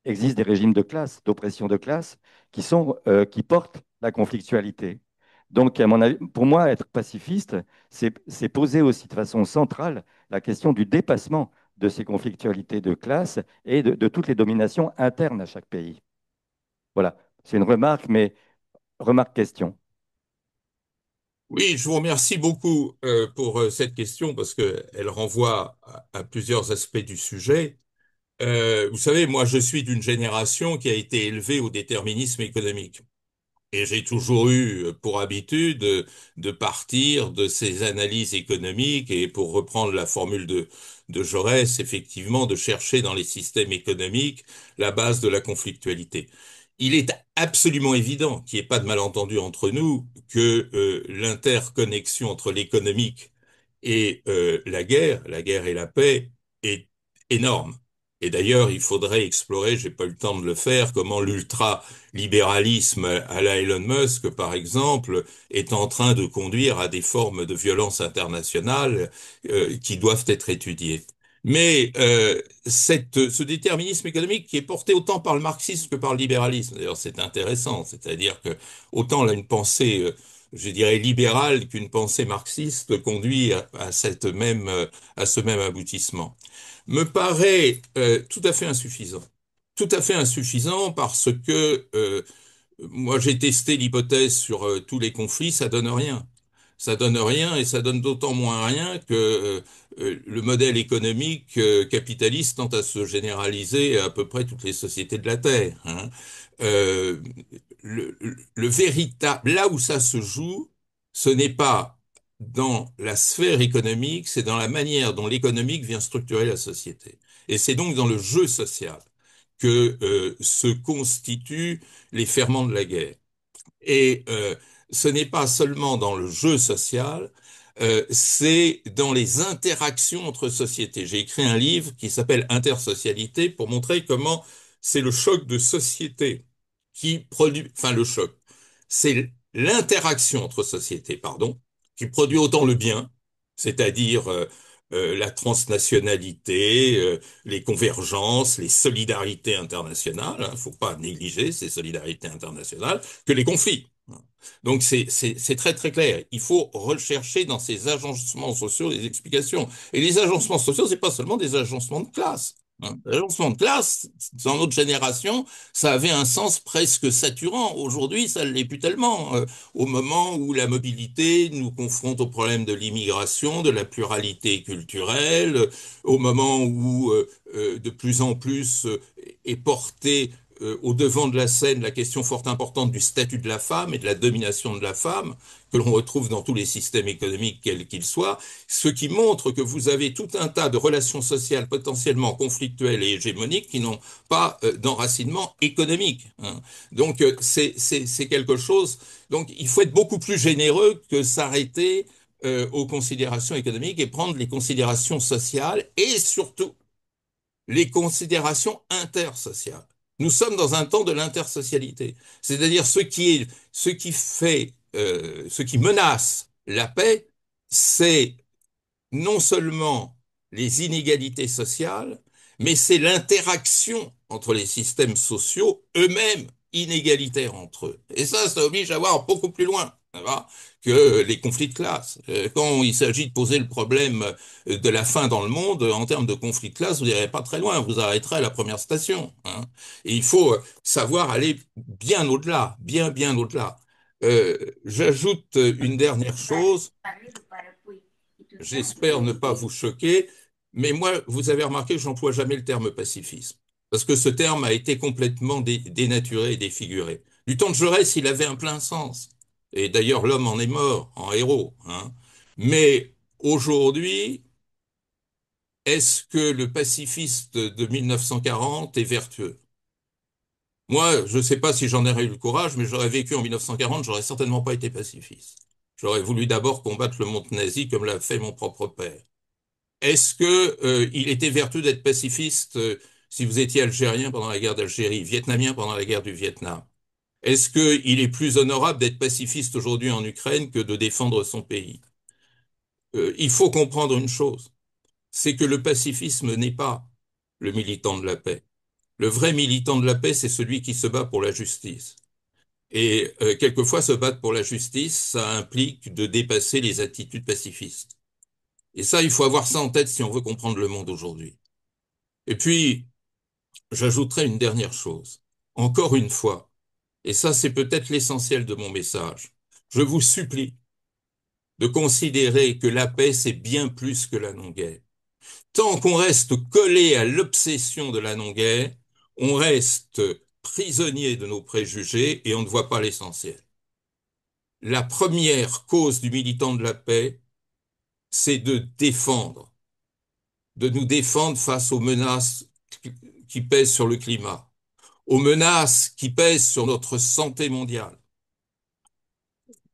existent des régimes de classe, d'oppression de classe, qui portent la conflictualité. Donc, à mon avis, pour moi, être pacifiste, c'est poser aussi de façon centrale la question du dépassement de ces conflictualités de classe et de toutes les dominations internes à chaque pays. Voilà, c'est une remarque, mais remarque-question. Oui, je vous remercie beaucoup pour cette question parce qu'elle renvoie à plusieurs aspects du sujet. Vous savez, moi, je suis d'une génération qui a été élevée au déterminisme économique. Et j'ai toujours eu pour habitude de partir de ces analyses économiques et pour reprendre la formule de Jaurès, effectivement, de chercher dans les systèmes économiques la base de la conflictualité. Il est absolument évident qu'il n'y ait pas de malentendu entre nous, que l'interconnexion entre l'économique et la guerre et la paix, est énorme. Et d'ailleurs, il faudrait explorer, j'ai pas eu le temps de le faire, comment l'ultra-libéralisme à la Elon Musk, par exemple, est en train de conduire à des formes de violence internationale qui doivent être étudiées. Mais ce déterminisme économique qui est porté autant par le marxisme que par le libéralisme, d'ailleurs c'est intéressant, c'est-à-dire que autant là une pensée, je dirais libérale qu'une pensée marxiste conduit à à ce même aboutissement, me paraît tout à fait insuffisant. Tout à fait insuffisant parce que moi j'ai testé l'hypothèse sur tous les conflits, ça donne rien. Ça donne rien et ça donne d'autant moins rien que le modèle économique capitaliste tend à se généraliser à peu près toutes les sociétés de la Terre, hein. Euh, le véritable, là où ça se joue, ce n'est pas dans la sphère économique, c'est dans la manière dont l'économique vient structurer la société. Et c'est donc dans le jeu social que se constituent les ferments de la guerre. Et ce n'est pas seulement dans le jeu social, c'est dans les interactions entre sociétés. J'ai écrit un livre qui s'appelle Intersocialité pour montrer comment c'est le choc de société qui produit, enfin le choc, c'est l'interaction entre sociétés, pardon, qui produit autant le bien, c'est-à-dire la transnationalité, les convergences, les solidarités internationales, il ne faut pas négliger ces solidarités internationales, que les conflits. Donc c'est très très clair. Il faut rechercher dans ces agencements sociaux des explications. Et les agencements sociaux, c'est pas seulement des agencements de classe, hein. L'agencement de classe, dans notre génération, ça avait un sens presque saturant. Aujourd'hui, ça ne l'est plus tellement. Au moment où la mobilité nous confronte au problème de l'immigration, de la pluralité culturelle, au moment où de plus en plus est portée au devant de la scène la question fort importante du statut de la femme et de la domination de la femme, que l'on retrouve dans tous les systèmes économiques, quels qu'ils soient, ce qui montre que vous avez tout un tas de relations sociales potentiellement conflictuelles et hégémoniques qui n'ont pas d'enracinement économique, hein. Donc c'est quelque chose. Donc il faut être beaucoup plus généreux que s'arrêter aux considérations économiques et prendre les considérations sociales et surtout les considérations intersociales. Nous sommes dans un temps de l'intersocialité, c'est-à-dire ce qui menace la paix, c'est non seulement les inégalités sociales, mais c'est l'interaction entre les systèmes sociaux eux-mêmes inégalitaires entre eux. Et ça oblige à voir beaucoup plus loin, hein, que les conflits de classe. Quand il s'agit de poser le problème de la faim dans le monde, en termes de conflits de classe, vous n'irez pas très loin, vous arrêterez à la première station, hein. Et il faut savoir aller bien au-delà, bien au-delà. J'ajoute une dernière chose. J'espère ne pas vous choquer, mais moi, vous avez remarqué que j'emploie jamais le terme pacifisme, parce que ce terme a été complètement dénaturé et défiguré. Du temps de Jaurès, il avait un plein sens. Et d'ailleurs, l'homme en est mort, en héros, hein. Mais aujourd'hui, est-ce que le pacifiste de 1940 est vertueux? Moi, je ne sais pas si j'en aurais eu le courage, mais j'aurais vécu en 1940, j'aurais certainement pas été pacifiste. J'aurais voulu d'abord combattre le monde nazi comme l'a fait mon propre père. Est-ce que il était vertueux d'être pacifiste si vous étiez algérien pendant la guerre d'Algérie, vietnamien pendant la guerre du Vietnam? Est-ce qu'il est plus honorable d'être pacifiste aujourd'hui en Ukraine que de défendre son pays? Il faut comprendre une chose, c'est que le pacifisme n'est pas le militant de la paix. Le vrai militant de la paix, c'est celui qui se bat pour la justice. Et quelquefois, se battre pour la justice, ça implique de dépasser les attitudes pacifistes. Et ça, il faut avoir ça en tête si on veut comprendre le monde aujourd'hui. Et puis, j'ajouterai une dernière chose. Encore une fois, et ça, c'est peut-être l'essentiel de mon message, je vous supplie de considérer que la paix, c'est bien plus que la non-guerre. Tant qu'on reste collé à l'obsession de la non-guerre, on reste prisonnier de nos préjugés et on ne voit pas l'essentiel. La première cause du militant de la paix, c'est de nous défendre face aux menaces qui pèsent sur le climat, aux menaces qui pèsent sur notre santé mondiale.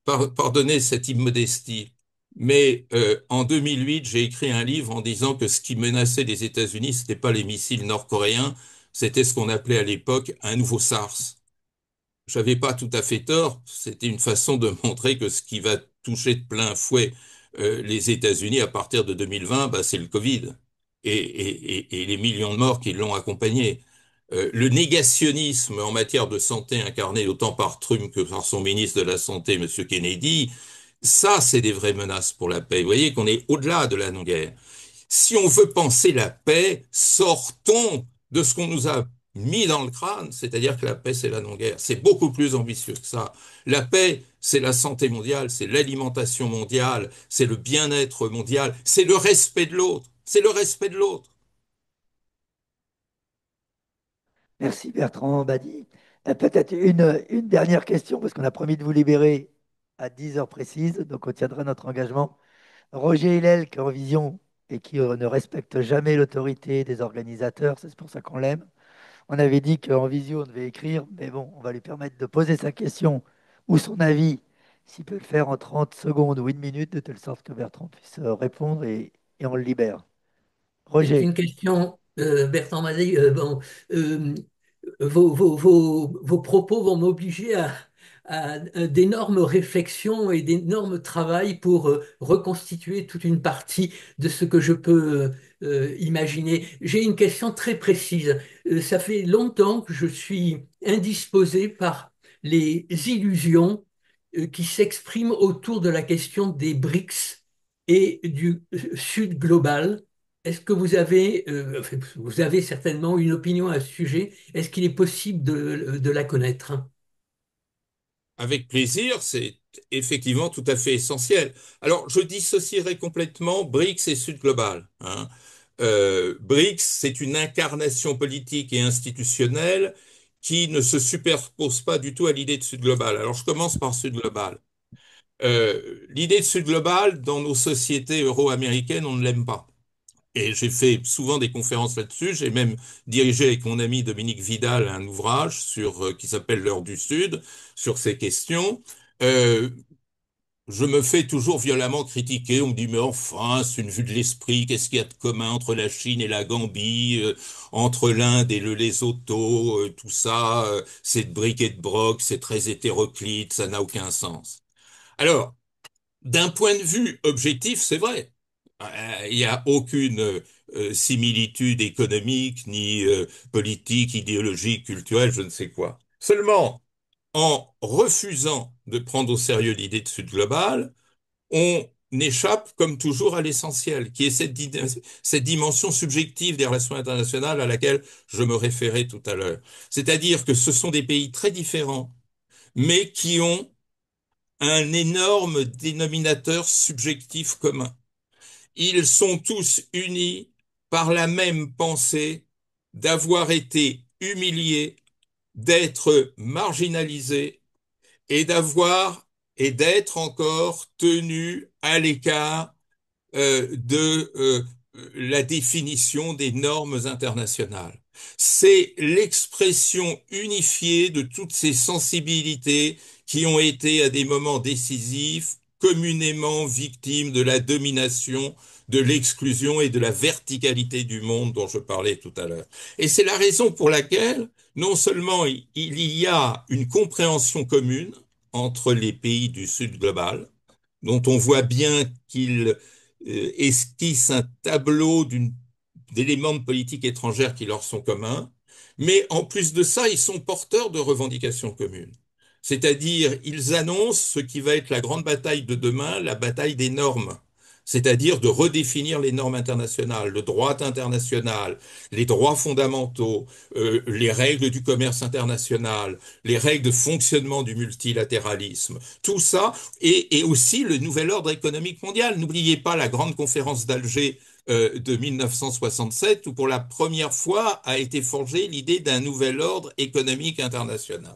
Pardonnez cette immodestie, mais en 2008, j'ai écrit un livre en disant que ce qui menaçait les États-Unis, ce n'était pas les missiles nord-coréens, c'était ce qu'on appelait à l'époque un nouveau SARS. J'avais pas tout à fait tort, c'était une façon de montrer que ce qui va toucher de plein fouet les États-Unis à partir de 2020, bah, c'est le Covid et les millions de morts qui l'ont accompagné. Le négationnisme en matière de santé incarné autant par Trump que par son ministre de la Santé, M. Kennedy, ça, c'est des vraies menaces pour la paix. Vous voyez qu'on est au-delà de la non-guerre. Si on veut penser la paix, sortons de ce qu'on nous a mis dans le crâne, c'est-à-dire que la paix, c'est la non-guerre. C'est beaucoup plus ambitieux que ça. La paix, c'est la santé mondiale, c'est l'alimentation mondiale, c'est le bien-être mondial, c'est le respect de l'autre. C'est le respect de l'autre. Merci Bertrand Badi. Peut-être une dernière question, parce qu'on a promis de vous libérer à 10 heures précises, donc on tiendra notre engagement. Roger Hillel, qui est en vision et qui ne respecte jamais l'autorité des organisateurs, c'est pour ça qu'on l'aime. On avait dit qu'en visio, on devait écrire, mais bon, on va lui permettre de poser sa question ou son avis, s'il peut le faire en 30 secondes ou une minute, de telle sorte que Bertrand puisse répondre et on le libère. C'est Roger, une question, Bertrand Mazet. Bon, euh, vos propos vont m'obliger à d'énormes réflexions et d'énormes travail pour reconstituer toute une partie de ce que je peux imaginer. J'ai une question très précise. Ça fait longtemps que je suis indisposé par les illusions qui s'expriment autour de la question des BRICS et du Sud global. Est-ce que enfin, vous avez certainement une opinion à ce sujet? Est-ce qu'il est possible de la connaître? Avec plaisir, c'est effectivement tout à fait essentiel. Alors, je dissocierai complètement BRICS et Sud Global, hein. BRICS, c'est une incarnation politique et institutionnelle qui ne se superpose pas du tout à l'idée de Sud Global. Alors, je commence par Sud Global. L'idée de Sud Global, dans nos sociétés euro-américaines, on ne l'aime pas. Et j'ai fait souvent des conférences là-dessus. J'ai même dirigé avec mon ami Dominique Vidal un ouvrage qui s'appelle L'heure du Sud, sur ces questions. Euh, je me fais toujours violemment critiquer. On me dit, mais enfin, c'est une vue de l'esprit. Qu'est-ce qu'il y a de commun entre la Chine et la Gambie, entre l'Inde et le Lesotho, tout ça, c'est de bric et de broc, c'est très hétéroclite, ça n'a aucun sens. Alors, d'un point de vue objectif, c'est vrai. Il n'y a aucune similitude économique, ni politique, idéologique, culturelle, je ne sais quoi. Seulement, en refusant de prendre au sérieux l'idée de Sud global, on échappe, comme toujours, à l'essentiel, qui est cette dimension subjective des relations internationales à laquelle je me référais tout à l'heure. C'est-à-dire que ce sont des pays très différents, mais qui ont un énorme dénominateur subjectif commun. Ils sont tous unis par la même pensée d'avoir été humiliés, d'être marginalisés et d'être encore tenus à l'écart de la définition des normes internationales. C'est l'expression unifiée de toutes ces sensibilités qui ont été à des moments décisifs communément victimes de la domination, de l'exclusion et de la verticalité du monde dont je parlais tout à l'heure. Et c'est la raison pour laquelle non seulement il y a une compréhension commune entre les pays du Sud global, dont on voit bien qu'il esquisse un tableau d'éléments de politique étrangère qui leur sont communs, mais en plus de ça, ils sont porteurs de revendications communes. C'est-à-dire, ils annoncent ce qui va être la grande bataille de demain, la bataille des normes. C'est-à-dire de redéfinir les normes internationales, le droit international, les droits fondamentaux, les règles du commerce international, les règles de fonctionnement du multilatéralisme. Tout ça, et aussi le nouvel ordre économique mondial. N'oubliez pas la grande conférence d'Alger de 1967, où pour la première fois a été forgée l'idée d'un nouvel ordre économique international.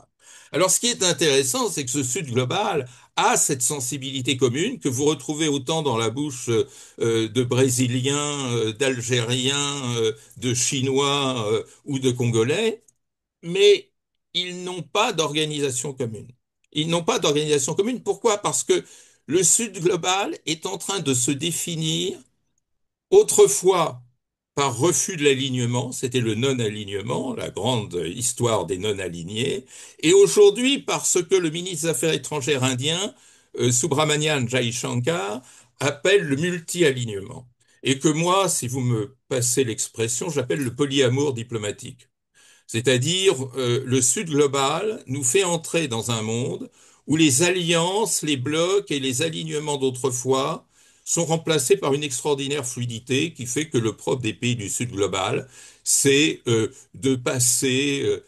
Alors, ce qui est intéressant, c'est que ce Sud global a cette sensibilité commune que vous retrouvez autant dans la bouche de Brésiliens, d'Algériens, de Chinois ou de Congolais, mais ils n'ont pas d'organisation commune. Ils n'ont pas d'organisation commune. Pourquoi? Parce que le Sud global est en train de se définir autrefois par refus de l'alignement, c'était le non-alignement, la grande histoire des non-alignés, et aujourd'hui parce que le ministre des Affaires étrangères indien, Subramanian Jaishankar, appelle le multi-alignement. Et que moi, si vous me passez l'expression, j'appelle le polyamour diplomatique. C'est-à-dire, le Sud global nous fait entrer dans un monde où les alliances, les blocs et les alignements d'autrefois sont remplacés par une extraordinaire fluidité qui fait que le propre des pays du Sud global, c'est de passer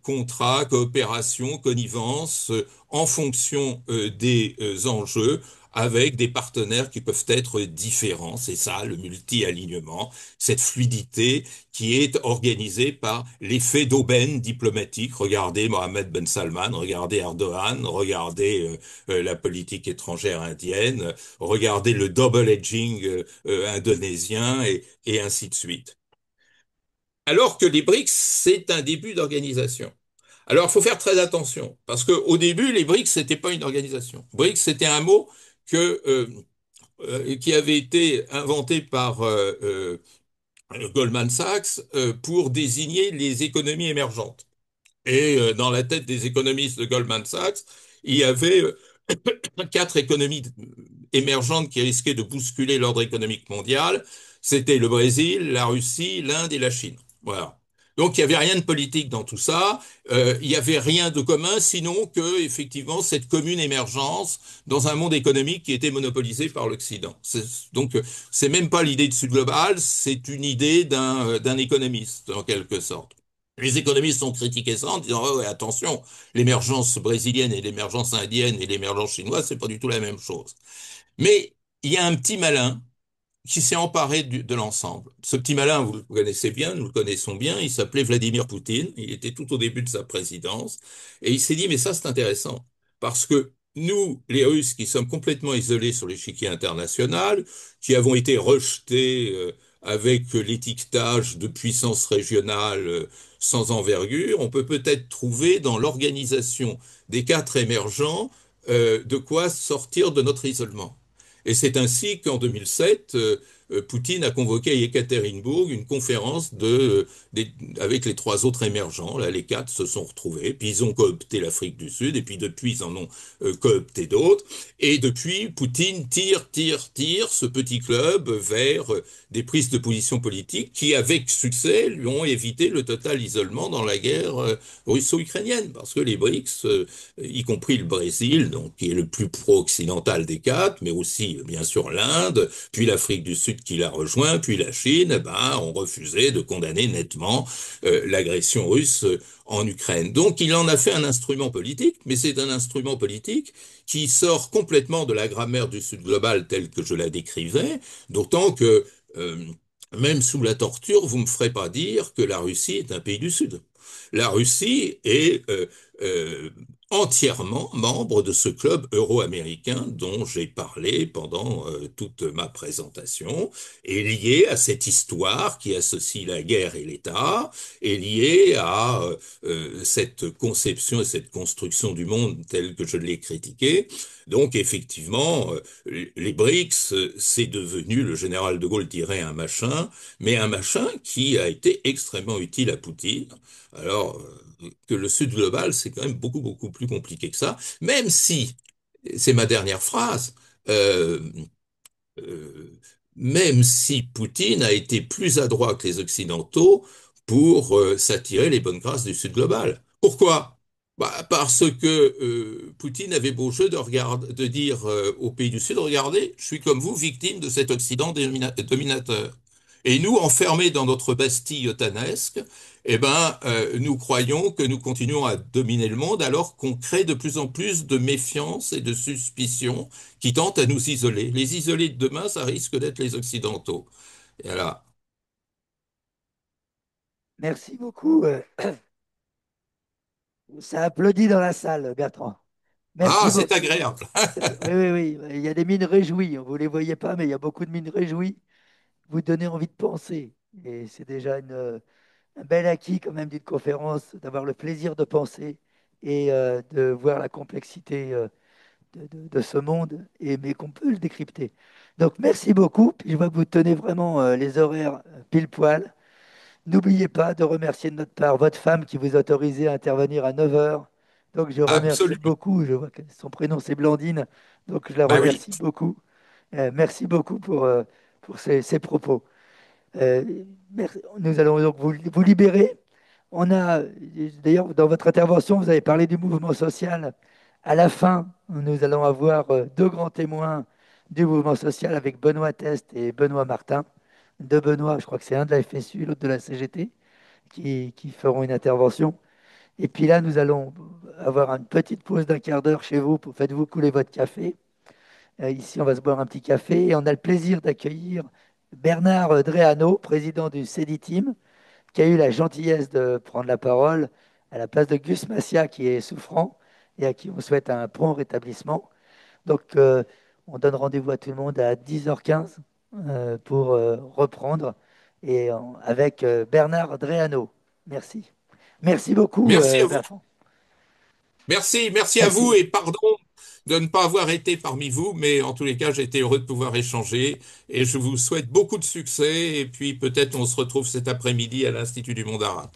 contrats, coopération, connivence en fonction des enjeux avec des partenaires qui peuvent être différents. C'est ça, le multi-alignement, cette fluidité qui est organisée par l'effet d'aubaine diplomatique. Regardez Mohamed Ben Salman, regardez Erdogan, regardez la politique étrangère indienne, regardez le double edging indonésien et ainsi de suite. Alors que les BRICS, c'est un début d'organisation. Alors, il faut faire très attention, parce qu'au début, les BRICS, c'était pas une organisation. BRICS, c'était un mot qui avait été inventé par Goldman Sachs pour désigner les économies émergentes. Et dans la tête des économistes de Goldman Sachs, il y avait quatre économies émergentes qui risquaient de bousculer l'ordre économique mondial. C'était le Brésil, la Russie, l'Inde et la Chine. Voilà. Donc il n'y avait rien de politique dans tout ça, il n'y avait rien de commun, sinon que effectivement cette commune émergence dans un monde économique qui était monopolisé par l'Occident. Donc c'est même pas l'idée de Sud global, c'est une idée d'un économiste en quelque sorte. Les économistes ont critiqué ça en disant oh, ouais, attention, l'émergence brésilienne et l'émergence indienne et l'émergence chinoise, c'est pas du tout la même chose. Mais il y a un petit malin qui s'est emparé de l'ensemble. Ce petit malin, vous le connaissez bien, nous le connaissons bien, il s'appelait Vladimir Poutine, il était tout au début de sa présidence, et il s'est dit, mais ça c'est intéressant, parce que nous, les Russes, qui sommes complètement isolés sur l'échiquier international, qui avons été rejetés avec l'étiquetage de puissance régionale sans envergure, on peut peut-être trouver dans l'organisation des quatre émergents de quoi sortir de notre isolement. Et c'est ainsi qu'en 2007, Poutine a convoqué à Yekaterinbourg une conférence avec les trois autres émergents. Là, les quatre se sont retrouvés, puis ils ont coopté l'Afrique du Sud, et puis depuis, ils en ont coopté d'autres. Et depuis, Poutine tire ce petit club vers des prises de position politiques qui, avec succès, lui ont évité le total isolement dans la guerre russo-ukrainienne. Parce que les BRICS, y compris le Brésil, donc, qui est le plus pro-occidental des quatre, mais aussi, bien sûr, l'Inde, puis l'Afrique du Sud qui l'a rejoint, puis la Chine, ont refusé de condamner nettement l'agression russe en Ukraine. Donc il en a fait un instrument politique, mais c'est un instrument politique qui sort complètement de la grammaire du Sud global telle que je la décrivais, d'autant que même sous la torture, vous me ferez pas dire que la Russie est un pays du Sud. La Russie est entièrement membre de ce club euro-américain dont j'ai parlé pendant toute ma présentation, et lié à cette histoire qui associe la guerre et l'État, et lié à cette conception et cette construction du monde telle que je l'ai critiquée. Donc effectivement, les BRICS, c'est devenu, le général de Gaulle dirait un machin, mais un machin qui a été extrêmement utile à Poutine. Alors, que le Sud global, c'est quand même beaucoup, beaucoup plus compliqué que ça, même si, c'est ma dernière phrase, euh, euh, même si Poutine a été plus adroit que les Occidentaux pour s'attirer les bonnes grâces du Sud global. Pourquoi? Bah, parce que Poutine avait beau jeu de dire aux pays du Sud, regardez, je suis comme vous, victime de cet Occident dominateur. Et nous, enfermés dans notre Bastille otanesque, eh ben, nous croyons que nous continuons à dominer le monde alors qu'on crée de plus en plus de méfiance et de suspicion qui tentent à nous isoler. Les isolés de demain, ça risque d'être les Occidentaux. Et voilà. Merci beaucoup. Ça applaudit dans la salle, Bertrand. Ah, Merci beaucoup. c'est agréable. Oui, oui, oui. Il y a des mines réjouies. Vous ne les voyez pas, mais il y a beaucoup de mines réjouies. Vous donnez envie de penser. Et c'est déjà un bel acquis quand même d'une conférence, d'avoir le plaisir de penser et de voir la complexité de ce monde, et, mais qu'on peut le décrypter. Donc merci beaucoup. Puis je vois que vous tenez vraiment les horaires pile poil. N'oubliez pas de remercier de notre part votre femme qui vous a autorisé à intervenir à 9 heures. Donc je remercie Absolument. beaucoup. Je vois que son prénom c'est Blandine. Donc je la Bah oui. remercie beaucoup. Merci beaucoup pour ces propos. Nous allons donc vous libérer. On a, d'ailleurs, dans votre intervention, vous avez parlé du mouvement social. À la fin, nous allons avoir deux grands témoins du mouvement social avec Benoît Test et Benoît Martin. Deux Benoît, je crois que c'est un de la FSU, l'autre de la CGT, qui feront une intervention. Et puis là, nous allons avoir une petite pause d'un quart d'heure chez vous. Faites-vous couler votre café. Ici, on va se boire un petit café et on a le plaisir d'accueillir Bernard Dréano, président du CEDITIM, qui a eu la gentillesse de prendre la parole à la place de Gus Massia, qui est souffrant et à qui on souhaite un prompt rétablissement. Donc, on donne rendez-vous à tout le monde à 10h15 pour reprendre avec Bernard Dréano. Merci. Merci beaucoup, Merci à vous. Bertrand. Merci à vous Merci. et pardon de ne pas avoir été parmi vous, mais en tous les cas, j'ai été heureux de pouvoir échanger et je vous souhaite beaucoup de succès et puis peut-être on se retrouve cet après-midi à l'Institut du Monde arabe.